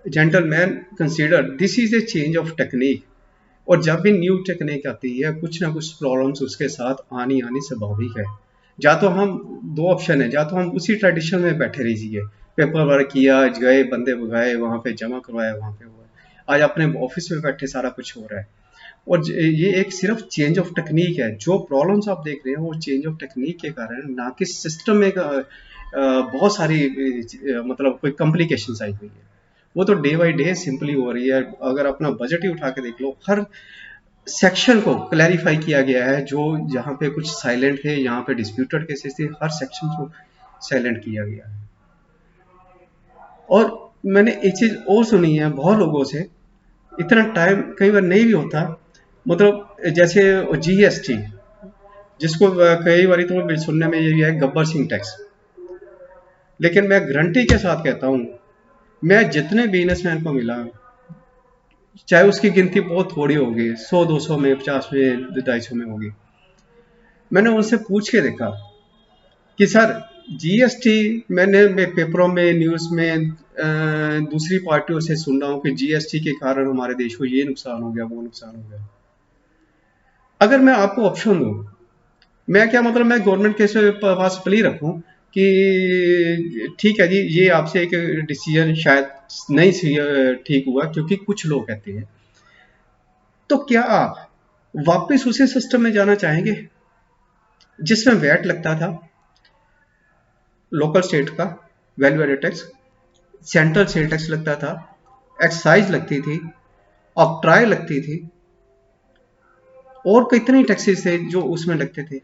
gentleman consider this is a change of technique, और जब भी न्यू टेक्निक आती है कुछ ना कुछ प्रॉब्लम्स उसके साथ आनी स्वाभाविक है। या तो हम दो ऑप्शन है, या तो हम उसी ट्रेडिशन में बैठे रहिए, पेपर वर्क किया, गए बंदे गए वहां पे जमा करवाया, वहां पे हुआ, आज अपने ऑफिस में बैठे सारा कुछ हो रहा है। और ये एक सिर्फ चेंज ऑफ टेक्निक है, जो प्रॉब्लम्स आप देख रहे हैं वो चेंज ऑफ टेक्निक के कारण, ना कि सिस्टम में बहुत सारी मतलब कोई कॉम्प्लिकेशंस आई हुई है। वो तो डे बाय डे सिंपली हो रही है। अगर अपना बजट ही उठा के देख लो, हर सेक्शन को क्लैरिफाई किया गया है। जो जहाँ पे कुछ साइलेंट थे, यहाँ पे डिस्प्यूटेड केसेस थे, हर सेक्शन को साइलेंट किया गया है। और मैंने एक चीज और सुनी है बहुत लोगों से, इतना टाइम कई बार नहीं भी होता, मतलब जैसे जीएसटी, जिसको कई बार तो सुनने में ये भी है गब्बर सिंह टैक्स। लेकिन मैं गारंटी के साथ कहता हूँ, मैं जितने बिजनेसमैन को मिला, चाहे उसकी गिनती बहुत थोड़ी होगी, 100-200 में, 50 में, 250 में होगी, मैंने उनसे पूछ के देखा कि सर जीएसटी, मैं पेपरों में, न्यूज़ में दूसरी पार्टियों से सुन रहा हूँ कि जीएसटी के कारण हमारे देश को ये नुकसान हो गया, वो नुकसान हो गया। अगर मैं आपको ऑप्शन दूं, मैं क्या मतलब मैं गवर्नमेंट के पास प्ली रखूं कि ठीक है जी, ये आपसे एक डिसीजन शायद नहीं ठीक हुआ क्योंकि कुछ लोग कहते हैं, तो क्या आप वापस उसी सिस्टम में जाना चाहेंगे जिसमें वैट लगता था, लोकल स्टेट का value added tax, central sale tax लगता था, एक्साइज लगती थी, ऑक्ट्राई लगती थी, और कितने टैक्सेस थे जो उसमें लगते थे?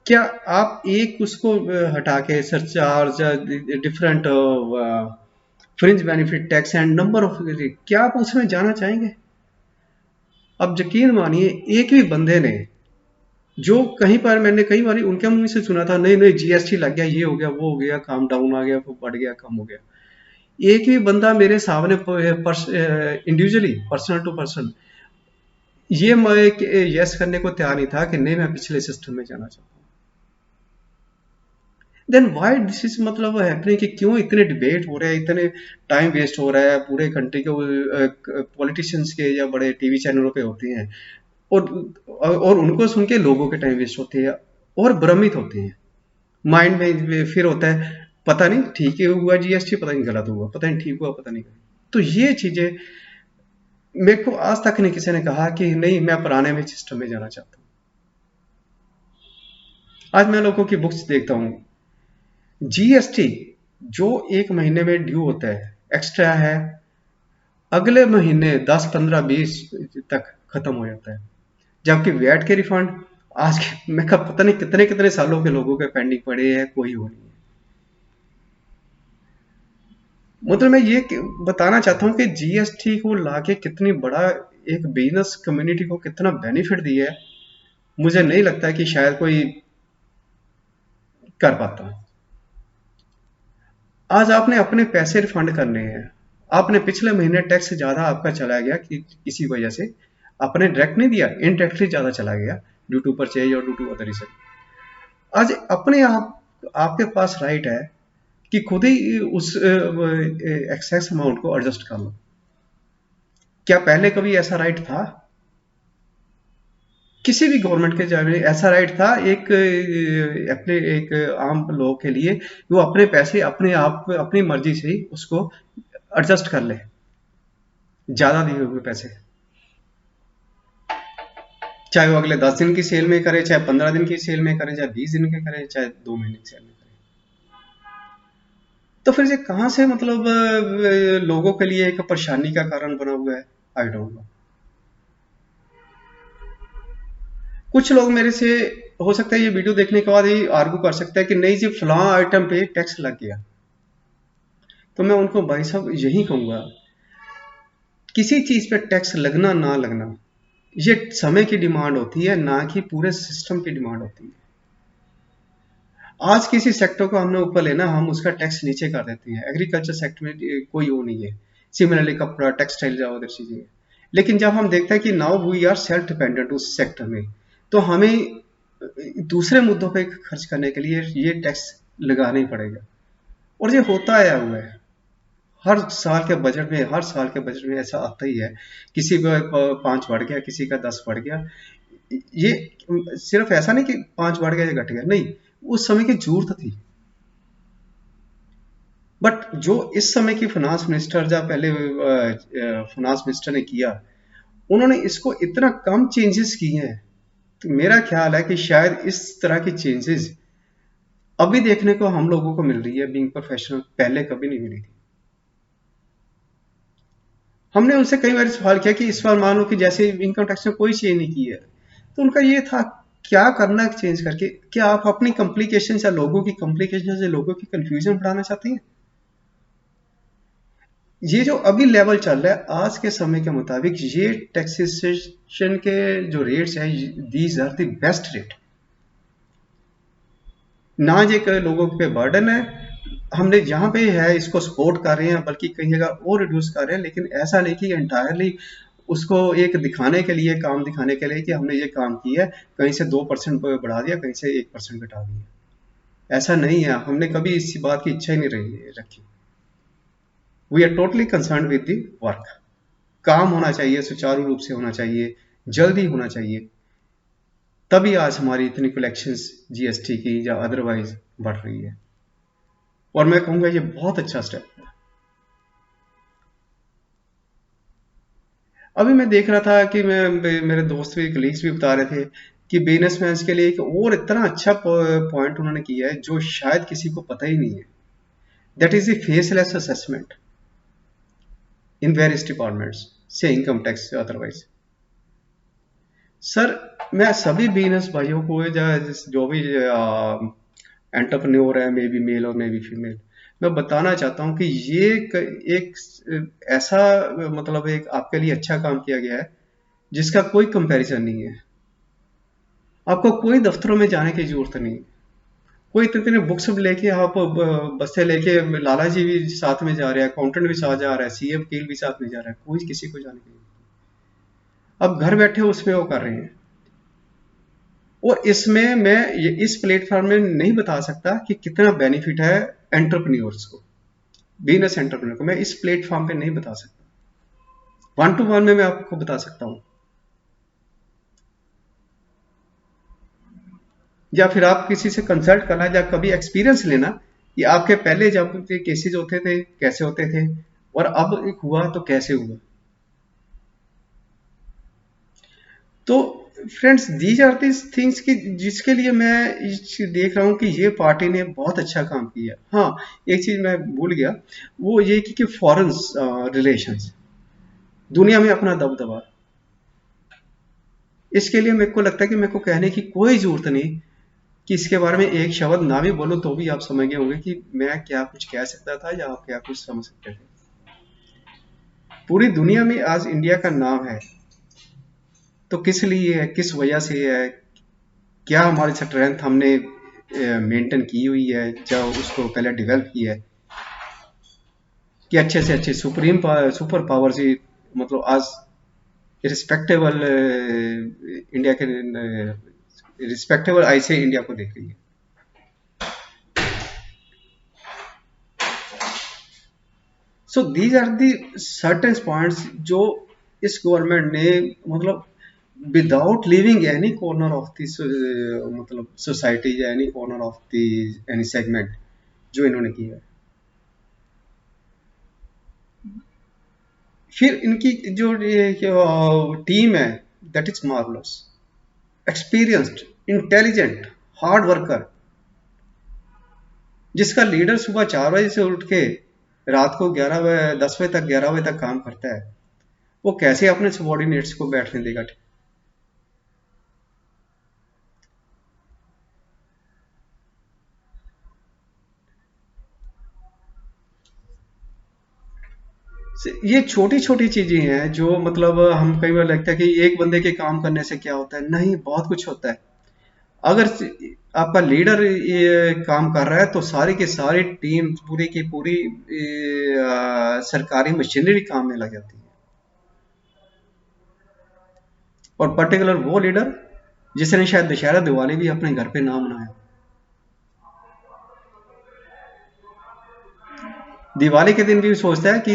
क्या आप एक उसको हटा के surcharge, different fringe benefit tax and number of, क्या आप उसमें जाना चाहेंगे? अब यकीन मानिए, एक भी बंदे ने, जो कहीं पर मैंने कई बार उनके मुंह से सुना था, नहीं नहीं जीएसटी लग गया, ये हो गया, वो हो गया, काम डाउन आ गया, वो बढ़ गया, कम हो गया। एक भी बंदा मेरे सामने इंडिविजुअली, पर्सन टू पर्सन, ये मैं यस करने को तैयार नहीं था कि नहीं, मैं पिछले सिस्टम में जाना चाहता हूँ। देन व्हाई दिस इज मतलब हैपनिंग, कि क्यों इतने डिबेट हो रहे हैं, इतने टाइम वेस्ट हो रहा है पूरे कंट्री के पॉलिटिशियंस के या बड़े टीवी चैनलों पे होते हैं, और उनको सुन के लोगों के टाइम वेस्ट होते हैं और भ्रमित होते हैं। माइंड में फिर होता है, पता नहीं ठीक है हुआ जीएसटी, पता नहीं गलत हुआ, पता नहीं ठीक हुआ, पता नहीं। तो ये चीजें मेरे को आज तक नहीं किसी ने कहा कि नहीं मैं पुराने में सिस्टम में जाना चाहता हूँ। आज मैं लोगों की बुक्स देखता हूँ, जीएसटी जो एक महीने में ड्यू होता है एक्स्ट्रा है, अगले महीने 10, 15, 20 तक खत्म हो जाता है। जबकि वैट के रिफंड आज के मैं कब पता नहीं कितने कितने सालों के लोगों के पेंडिंग पड़े हैं, कोई हो नहीं है। मतलब मैं ये बताना चाहता हूँ कि जीएसटी को लाके कितनी बड़ा एक बिजनेस कम्युनिटी को कितना बेनिफिट दिया है, मुझे नहीं लगता कि शायद कोई कर पाता। आज आपने अपने पैसे रिफंड करने हैं, आपने पिछले महीने टैक्स ज्यादा आपका चला गया कि किसी वजह से, आपने डायरेक्ट नहीं दिया, इनडायरेक्टली ज्यादा चला गया ड्यू टू परचेज और ड्यू टू अदर रीजन। आज अपने आप आपके पास राइट है कि खुद ही उस एक्सेस अमाउंट को एडजस्ट कर लो। क्या पहले कभी ऐसा राइट था? किसी भी गवर्नमेंट के जाने ऐसा राइट था एक अपने एक आम लोग के लिए, वो अपने पैसे अपने आप अपनी मर्जी से ही उसको एडजस्ट कर ले, ज्यादा दिए हुए पैसे, चाहे वो अगले 10 दिन की सेल में करे, चाहे 15 दिन की सेल में करे, चाहे 20 दिन के करे, चाहे 2 महीने की सेल में करे। तो फिर ये कहाँ से मतलब लोगों के लिए एक परेशानी का कारण बना हुआ है? I don't know. कुछ लोग मेरे से, हो सकता है ये वीडियो देखने के बाद ही आर्गू कर सकता है कि नहीं जी फलां आइटम पे टैक्स लग गया। तो मैं उनको भाई साहब यही कहूंगा, किसी चीज पे टैक्स लगना ना लगना ये समय की डिमांड होती है, ना कि पूरे सिस्टम की डिमांड होती है। आज किसी सेक्टर को हमने ऊपर लेना, हम उसका टैक्स नीचे कर देते हैं। एग्रीकल्चर सेक्टर में कोई वो नहीं है, सिमिलरली कपड़ा, टेक्सटाइल या अदर चीजें। लेकिन जब हम देखते हैं कि now we are self dependent उस सेक्टर में, तो हमें दूसरे मुद्दों पे खर्च करने के लिए ये टैक्स लगाना ही पड़ेगा। और ये होता आया हुआ है, हर साल के बजट में, हर साल के बजट में ऐसा आता ही है। किसी का 5 बढ़ गया, किसी का 10 बढ़ गया। ये सिर्फ ऐसा नहीं कि 5 बढ़ गया या घट गया, नहीं, उस समय की जरूरत थी। बट जो इस समय की फाइनेंस मिनिस्टर, जब पहले फाइनेंस मिनिस्टर ने किया, उन्होंने इसको इतना कम चेंजेस किए हैं। तो मेरा ख्याल है कि शायद इस तरह की चेंजेस अभी देखने को हम लोगों को मिल रही है बीइंग प्रोफेशनल, पहले कभी नहीं मिली थी। हमने उनसे कई बार सवाल किया कि इस बार मान लो कि जैसे इनकम टैक्स में कोई चेंज नहीं की है, तो उनका ये था क्या करना है चेंज करके, क्या आप अपनी कॉम्प्लिकेशन या लोगों की कॉम्प्लिकेशन से लोगों की कंफ्यूजन बढ़ाना चाहते हैं? ये जो अभी लेवल चल रहा है आज के समय के मुताबिक, ये टैक्सेशन के जो रेट्स हैं, these are the best rate. ना ये लोगों पे बर्डन है, हमने जहाँ पे है इसको सपोर्ट कर रहे हैं, बल्कि कई जगह और रिड्यूस कर रहे हैं, लेकिन ऐसा नहीं कि एंटायरली उसको एक दिखाने के लिए, काम दिखाने के लिए कि हमने ये काम किया है, कहीं से 2% बढ़ा दिया, कहीं से 1% घटा दिया। ऐसा नहीं है, हमने कभी इस बात की इच्छा ही नहीं रखी। We are totally concern with the work. काम होना चाहिए, सुचारू रूप से होना चाहिए, जल्दी होना चाहिए, तभी आज हमारी इतनी कलेक्शंस जीएसटी की या अदरवाइज बढ़ रही है। और मैं कहूंगा ये बहुत अच्छा स्टेप है। अभी मैं देख रहा था कि मेरे दोस्त भी, कलीग्स भी बता रहे थे कि बिजनेसमैन के लिए एक और इतना अच्छा पॉइंट उन्होंने किया है जो शायद किसी को पता ही नहीं है। That is the faceless assessment in various departments, से इनकम टैक्स अदरवाइज। सर, मैं सभी बिजनेस भाइयों को जो भी एंटरप्रेन्योर है, मे बी मेल और मे बी फीमेल, मैं बताना चाहता हूँ कि ये एक ऐसा, मतलब एक आपके लिए अच्छा काम किया गया है जिसका कोई कंपैरिजन नहीं है। आपको कोई दफ्तरों में जाने की जरूरत नहीं, कोई इतने बुक्स लेके आप बस से लेके, लाला जी भी साथ में जा रहे हैं, अकाउंटेंट भी साथ जा रहा है, सीए वकील भी साथ में जा रहा है, कोई किसी को जाने की, अब घर बैठे उसमें वो कर रहे हैं। और इसमें मैं इस प्लेटफॉर्म में नहीं बता सकता कि कितना बेनिफिट है एंटरप्रेन्योर्स को, बिजनेस एंटरप्रेन्योर को, मैं इस प्लेटफॉर्म पे नहीं बता सकता। 1-to-1 में मैं आपको बता सकता हूँ, या फिर आप किसी से कंसल्ट करना या कभी एक्सपीरियंस लेना कि आपके पहले जब के केसेस होते थे कैसे होते थे, और अब एक हुआ तो कैसे हुआ। तो friends, these are these things की जिसके लिए मैं देख रहा हूँ कि ये पार्टी ने बहुत अच्छा काम किया। हाँ, एक चीज मैं भूल गया, वो ये कि फॉरेन रिलेशंस, दुनिया में अपना दबदबा, इसके लिए मेरे को लगता है कि मेरे को कहने की कोई जरूरत नहीं कि इसके बारे में एक शब्द ना भी बोलो तो भी आप समझ गए होंगे कि मैं क्या कुछ कह सकता था या आप क्या कुछ समझ सकते थे। पूरी दुनिया में आज इंडिया का नाम है, तो किस लिए है, किस वजह से है, क्या हमारी स्ट्रेंथ हमने मेंटेन की हुई है, या उसको पहले डेवलप किया है कि अच्छे से अच्छे सुपर पावर से, मतलब आज रिस्पेक्टेबल इंडिया के, रिस्पेक्टेबल आई से इंडिया को देख रही है। So these are the certain points जो इस गवर्नमेंट ने, मतलब without living any corner of this, मतलब सोसाइटी या any corner of the any segment, जो इन्होंने किया है। फिर इनकी जो टीम है, that is marvellous, experienced, intelligent, hard worker, जिसका लीडर सुबह 4 बजे से उठ के रात को 11 बजे 10 बजे तक, 11 बजे तक काम करता है, वो कैसे अपने सबॉर्डिनेट्स को बैठने देगा? ये छोटी छोटी चीजें हैं जो, मतलब हम कई बार लगता है कि एक बंदे के काम करने से क्या होता है, नहीं, बहुत कुछ होता है। अगर आपका लीडर ये काम कर रहा है तो सारी की सारी टीम, पूरी की पूरी सरकारी मशीनरी काम में लग जाती है। और पर्टिकुलर वो लीडर जिसने शायद दशहरा दिवाली भी अपने घर पे ना मनाया, दिवाली के दिन भी सोचता है कि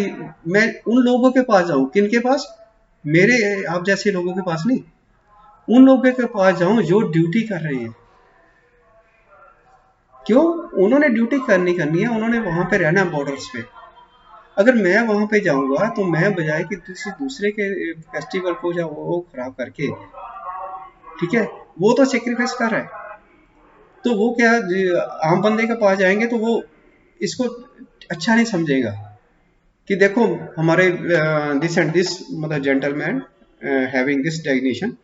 मैं उन लोगों के पास जाऊं, किन के पास, मेरे आप जैसे लोगों के पास नहीं, उन लोगों के पास जाऊं जो ड्यूटी कर रहे हैं। क्यों? उन्होंने ड्यूटी करनी है, उन्होंने वहां पे रहना है बॉर्डर्स पे। अगर मैं वहां पे जाऊंगा तो मैं बजाय कि किसी दूसरे के फेस्टिवल को या वो खराब करके, ठीक है, वो तो सेक्रीफाइस कर रहा है, तो वो क्या, आम बंदे के पास जाएंगे तो वो इसको अच्छा नहीं समझेगा कि देखो हमारे दिस एंड दिस मतलब जेंटलमैन हैविंग दिस डेजिग्नेशन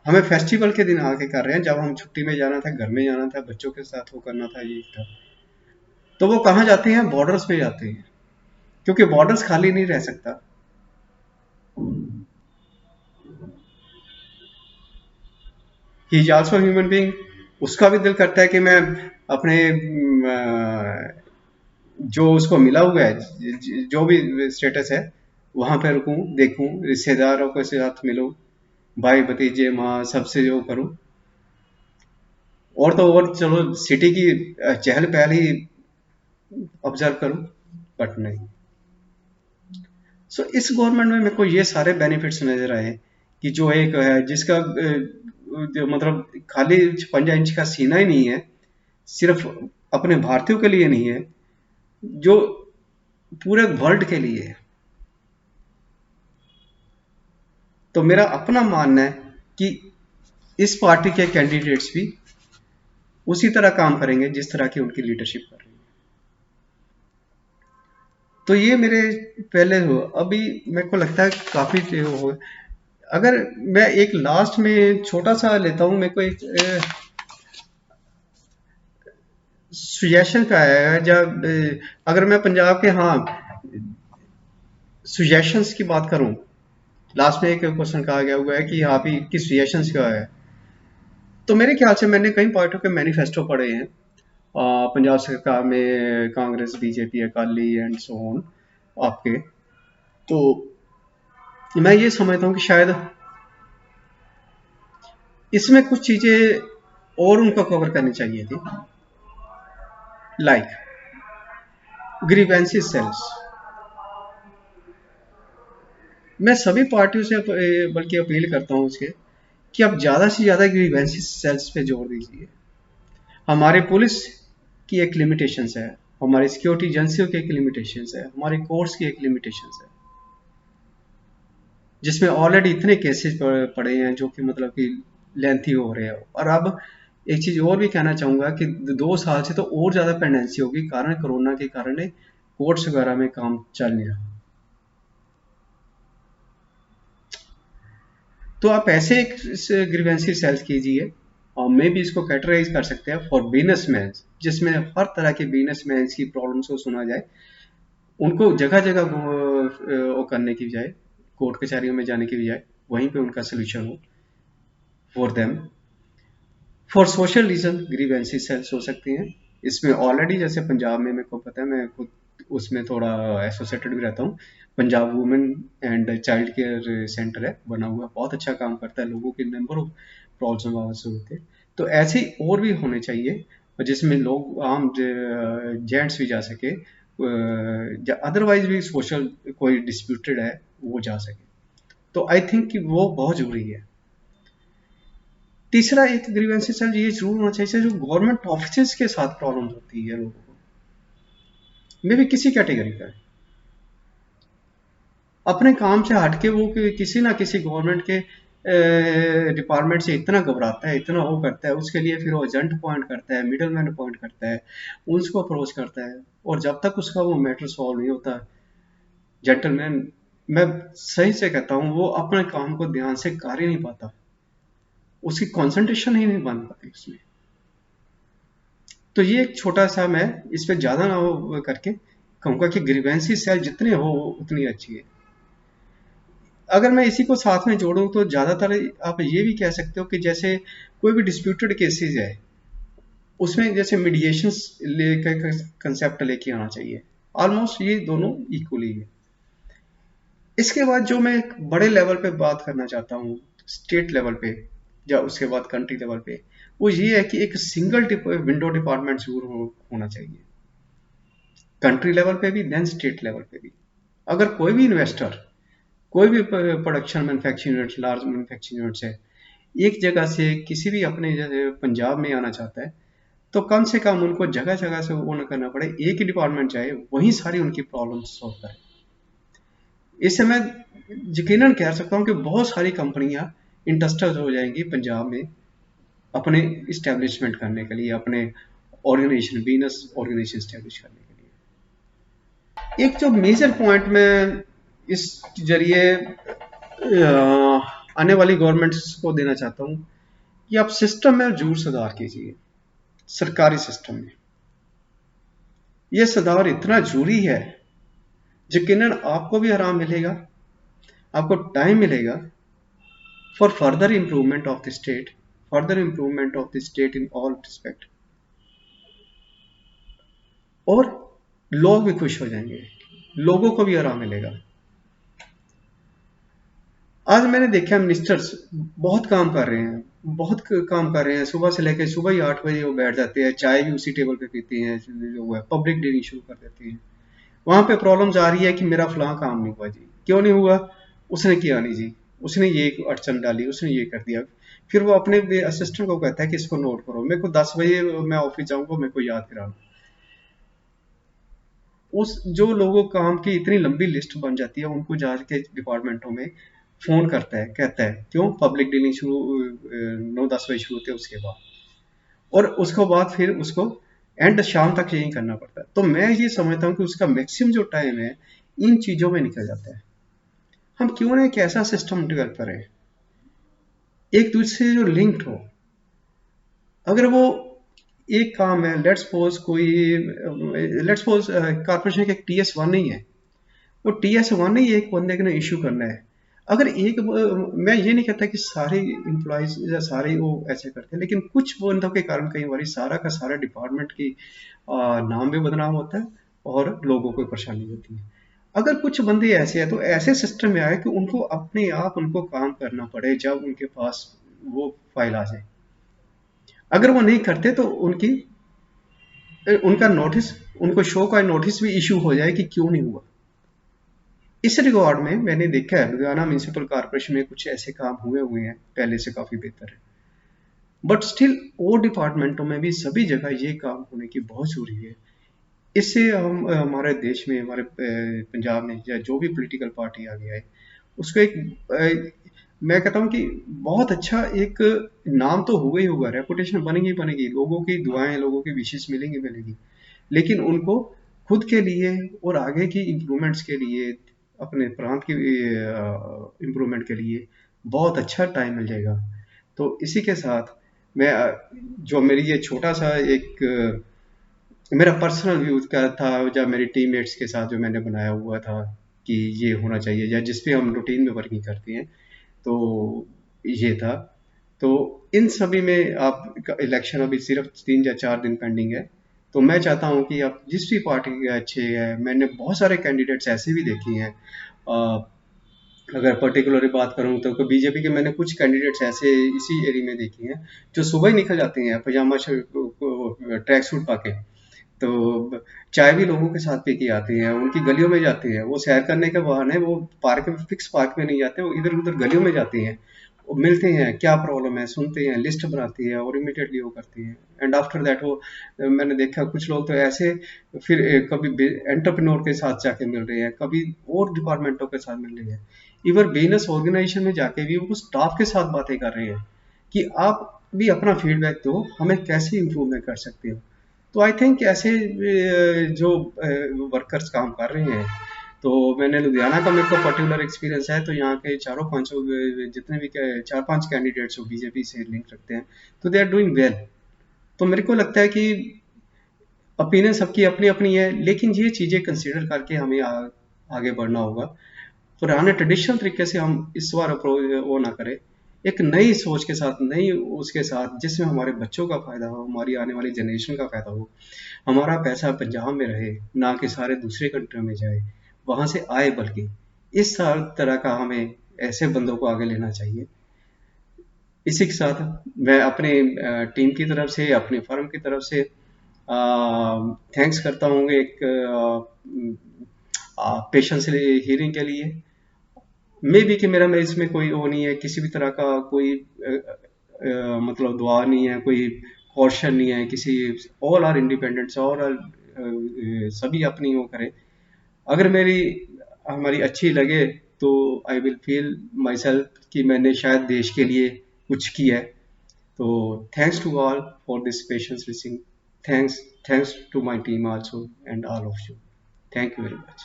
हमें फेस्टिवल के दिन आके कर रहे हैं, जब हम छुट्टी में जाना था, घर में जाना था, बच्चों के साथ वो करना था, ये था। तो वो कहाँ जाते हैं? बॉर्डर्स पे जाते हैं, क्योंकि बॉर्डर्स खाली नहीं रह सकता। He is also human being. उसका भी दिल करता है कि मैं अपने जो उसको मिला हुआ है, जो भी स्टेटस है, वहां पर रुकूं, देखूं, रिश्तेदारों के साथ मिलूं, भाई भतीजे माँ सबसे जो करूं। और तो और चलो सिटी की चहल पहल ही ऑब्जर्व करूं, बट नहीं। सो इस गवर्नमेंट में मेरे को ये सारे बेनिफिट्स नजर आए कि जो एक है जिसका जो मतलब खाली 56 इंच का सीना ही नहीं है, सिर्फ अपने भारतीयों के लिए नहीं है, जो पूरे वर्ल्ड के लिए है। तो मेरा अपना मानना है कि इस पार्टी के कैंडिडेट्स भी उसी तरह काम करेंगे जिस तरह की उनकी लीडरशिप कर रही है। तो ये मेरे पहले हो, अभी मेरे को लगता है काफी हो। अगर मैं एक लास्ट में छोटा सा लेता हूँ, मेरे को एक सुजेशन पे आया है, जब अगर मैं पंजाब के, हाँ, सुजेशंस की बात करूं, लास्ट में एक क्वेश्चन कहा गया हुआ है कि आप ही की सुजेशंस क्या है। तो मेरे ख्याल से मैंने कई पार्टियों के मैनिफेस्टो पढ़े हैं, पंजाब सरकार में Congress, BJP, Akali and so on आपके। तो मैं ये समझता हूँ कि शायद इसमें कुछ चीजें और उनको कवर करनी चाहिए थी, लाइक ग्रीवेंसी सेल्स। मैं सभी पार्टियों से बल्कि अपील करता हूँ उसके कि आप ज़्यादा से ज़्यादा ग्रीवेंसी सेल्स पे जोर दीजिए। हमारे पुलिस की एक लिमिटेशंस है, हमारी सिक्योरिटी एजेंसियों की एक लिमिटेशंस है, हमारे कोर्ट्स की एक लिमिटेशंस है, जिसमें ऑलरेडी इतने केसेस पड़े हैं जो कि मतलब कि लेंथी हो रहे हैं। और अब एक चीज़ और भी कहना चाहूँगा कि 2 साल से तो और ज़्यादा पेंडेंसी होगी, कारण कोरोना के कारण कोर्ट्स वगैरह में काम चल नहीं रहा। तो आप ऐसे एक ग्रीवेंसी सेल्स कीजिए, और मे भी इसको कैटेगराइज कर सकते हैं फॉर बिजनेसमैन, जिसमें हर तरह के बिजनेसमैन की प्रॉब्लम्स को सुना जाए, उनको जगह जगह वो करने की बजाय, कोर्ट कचहरियों में जाने की बजाय, वहीं पे उनका सोल्यूशन हो for them. For social reason grievance cells हो सकती हैं। इसमें ऑलरेडी जैसे पंजाब में, मेरे को पता है, मैं खुद उसमें थोड़ा एसोसिएटेड भी रहता हूँ। Punjab women and child care centre है बना हुआ, बहुत अच्छा काम करता है, लोगों के नंबर ऑफ प्रॉब्लम वहाँ से होते हैं। तो ऐसे और भी होने चाहिए, जिसमें लोग आम जेंट्स भी जा सके, अदरवाइज भी सोशल कोई डिस्प्यूटेड है वो जा सके। तो आई थिंक कि वो बहुत जरूरी है। तीसरा एक ग्रीवेंसी सेल ये जरूर होना चाहिए जो गवर्नमेंट ऑफिस के साथ प्रॉब्लम होती है लोगों को, मे भी किसी कैटेगरी का है, अपने काम से हटके वो किसी ना किसी गवर्नमेंट के डिपार्टमेंट से इतना घबराता है, इतना वो करता है, उसके लिए फिर वो एजेंट अपॉइंट करता है, मिडल मैन अपॉइंट करता है, उसको अप्रोच करता है, और जब तक उसका वो मैटर सॉल्व नहीं होता, जेंटलमैन, मैं सही से कहता हूँ, वो अपने काम को ध्यान से कर ही नहीं पाता, उसकी कंसंट्रेशन ही नहीं बन पाती उसमें। तो ये एक छोटा सा, मैं इस पे ज्यादा ना हो करके कहूंगा कि ग्रीवेंसी सेल जितने हो उतनी अच्छी है। अगर मैं इसी को साथ में जोड़ूं तो ज्यादातर आप ये भी कह सकते हो कि जैसे कोई भी डिस्प्यूटेड केसेस है, उसमें जैसे मीडिएशन लेकर कंसेप्ट लेके आना चाहिए। ऑलमोस्ट ये दोनों इक्वली है। इसके बाद जो मैं एक बड़े लेवल पे बात करना चाहता हूँ, स्टेट लेवल पे या उसके बाद कंट्री लेवल पे, वो ये है कि एक सिंगल विंडो डिपार्टमेंट जरूर होना चाहिए, कंट्री लेवल पे भी, देन स्टेट लेवल पे भी। अगर कोई भी इन्वेस्टर, कोई भी production manufacturing unit, large manufacturing units है, एक जगह से किसी भी अपने जैसे पंजाब में आना चाहता है, तो कम से कम उनको जगह जगह से वो न करना पड़े, एक ही डिपार्टमेंट जाए, वहीं सारी उनकी प्रॉब्लम सॉल्व करे। इससे मैं यकीनन कह सकता हूँ कि बहुत सारी कंपनियां इंडस्ट्रियल हो जाएंगी पंजाब में, अपने इस्टेब्लिशमेंट करने के लिए, अपने ऑर्गेनाइजेशन, बिजनेस ऑर्गेनाइजेशन इस्टेब्लिश करने के लिए। एक जो मेजर पॉइंट मैं इस जरिए आने वाली गवर्नमेंट्स को देना चाहता हूँ कि आप सिस्टम में जरूर सुधार कीजिए। सरकारी सिस्टम में यह सुधार इतना जरूरी है, यकीनन आपको भी आराम मिलेगा, आपको टाइम मिलेगा for further improvement of the state, further improvement of the state in all respect, और लोग भी खुश हो जाएंगे, लोगों को भी आराम मिलेगा। आज मैंने देखा मिनिस्टर्स बहुत काम कर रहे हैं, बहुत काम कर रहे हैं, सुबह से लेकर सुबह ही 8 बजे वो बैठ जाते हैं, चाय भी उसी टेबल पे पीते हैं, जो है पब्लिक डीलिंग शुरू कर देते हैं। वहां पे प्रॉब्लम्स आ रही है कि मेरा फलां काम नहीं हुआ जी, क्यों नहीं हुआ, उसने किया नहीं जी, उसने ये अड़चन डाली, उसने ये कर दिया। फिर वो अपने असिस्टेंट को कहता है कि इसको नोट करो, मेरे को 10 बजे मैं ऑफिस जाऊंगा, मेरे को याद कराना। उस जो लोगों काम की इतनी लंबी लिस्ट बन जाती है, उनको जाके डिपार्टमेंटों में फोन करता है, कहता है क्यों, पब्लिक डीलिंग शुरू 9-10 बजे शुरू होते हैं उसके बाद, और उसके बाद फिर उसको एंड शाम तक यही करना पड़ता है। तो मैं ये समझता हूँ कि उसका मैक्सिमम जो टाइम है इन चीजों में निकल जाता है। हम क्यों ना एक ऐसा सिस्टम डेवलप करें, एक दूसरे से जो लिंक्ड हो। अगर वो एक काम है, लेट्स सपोज कारपोरेशन का एक TS1 नहीं है, वो TS1 ही एक बंदे ने इशू करना है। अगर एक मैं ये नहीं कहता कि सारे इंप्लॉयज या सारे वो ऐसे करते हैं, लेकिन कुछ बंदों के कारण कई बार सारा का सारा डिपार्टमेंट की नाम भी बदनाम होता है और लोगों को परेशानी होती है। अगर कुछ बंदे ऐसे हैं तो ऐसे सिस्टम में आए कि उनको अपने आप उनको काम करना पड़े जब उनके पास वो फाइल आ जाए। अगर वो नहीं करते तो उनका नोटिस, उनको शो का नोटिस भी इशू हो जाए कि क्यों नहीं हुआ। इस रिकॉर्ड में मैंने देखा है लुधियाना म्यूनिसिपल कॉर्पोरेशन में कुछ ऐसे काम हुए हैं, पहले से काफी बेहतर है, बट स्टिल और डिपार्टमेंटों में भी सभी जगह ये काम होने की बहुत जरूरी है। इससे हम हमारे देश में, हमारे पंजाब में या जो भी पॉलिटिकल पार्टी आ गया है उसको एक मैं कहता हूँ कि बहुत अच्छा एक नाम तो होगा ही होगा, रेपुटेशन बनेगी बनेगी, लोगों की दुआएं, लोगों की विशेष मिलेंगी मिलेगी, लेकिन उनको खुद के लिए और आगे की इम्प्रूवमेंट्स के लिए, अपने प्रांत की इम्प्रूवमेंट के लिए बहुत अच्छा टाइम मिल जाएगा। तो इसी के साथ मैं जो मेरी ये छोटा सा एक मेरा पर्सनल व्यू का था, जब मेरी टीममेट्स के साथ जो मैंने बनाया हुआ था कि ये होना चाहिए, या जिस पे हम रूटीन में वर्किंग करते हैं, तो ये था। तो इन सभी में आप इलेक्शन अभी सिर्फ 3 या 4 दिन पेंडिंग है, तो मैं चाहता हूं कि आप जिस भी पार्टी के अच्छे हैं, मैंने बहुत सारे कैंडिडेट्स ऐसे भी देखे हैं, अगर पर्टिकुलरली बात करूं तो बीजेपी के मैंने कुछ कैंडिडेट्स ऐसे इसी एरिया में देखे हैं जो सुबह ही निकल जाते हैं पजामा ट्रैक सूट पाके, तो चाय भी लोगों के साथ पी के आते हैं, उनकी गलियों में जाते हैं, वो सैर करने के बहाने वो पार्क में, फिक्स पार्क में नहीं जाते, वो इधर उधर गलियों में जाते हैं, वो मिलते हैं, क्या प्रॉब्लम है सुनते हैं, लिस्ट बनाती है और इमीडिएटली वो करती है, एंड आफ्टर दैट वो मैंने देखा कुछ लोग तो ऐसे फिर कभी एंटरप्रेन्योर के साथ जाके मिल रहे हैं, कभी और डिपार्टमेंटों के साथ मिल रहे हैं, इवन बिजनेस ऑर्गेनाइजेशन में जाके भी वो स्टाफ के साथ बातें कर रहे हैं कि आप भी अपना फीडबैक दो, हमें कैसे इम्प्रूवमेंट कर सकते हो। तो आई थिंक ऐसे जो वर्कर्स काम कर रहे हैं, तो मैंने लुधियाना का मेरे को पर्टिकुलर एक्सपीरियंस है, तो यहाँ के चारों पांचों जितने भी 4-5 कैंडिडेट्स जो बीजेपी से लिंक रखते हैं, तो दे आर डूइंग वेल। तो मेरे को लगता है कि ओपिनियन सबकी अपनी अपनी है, लेकिन ये चीजें कंसिडर करके हमें आगे बढ़ना होगा। पुराने ट्रेडिशनल तरीके से हम इस बार अप्रोच वो ना करें, एक नई सोच के साथ, नई उसके साथ, जिसमें हमारे बच्चों का फायदा हो, हमारी आने वाली जनरेशन का फायदा हो, हमारा पैसा पंजाब में रहे, ना कि सारे दूसरे कंट्री में जाए, वहां से आए, बल्कि इस तरह का हमें ऐसे बंदों को आगे लेना चाहिए। इसी के साथ मैं अपने टीम की तरफ से, अपने फर्म की तरफ से थैंक्स करता हूँ एक पेशेंस हियरिंग के लिए। मे भी कि मेरा में इसमें कोई वो नहीं है, किसी भी तरह का कोई मतलब दुआ नहीं है, कोई कॉशन नहीं है किसी, all are independent, all are सभी अपनी वो करें। अगर मेरी हमारी अच्छी लगे तो I will feel my self कि मैंने शायद देश के लिए कुछ किया है, तो thanks to all for this patience listening. Thanks to my team also and all of you. Thank you very much.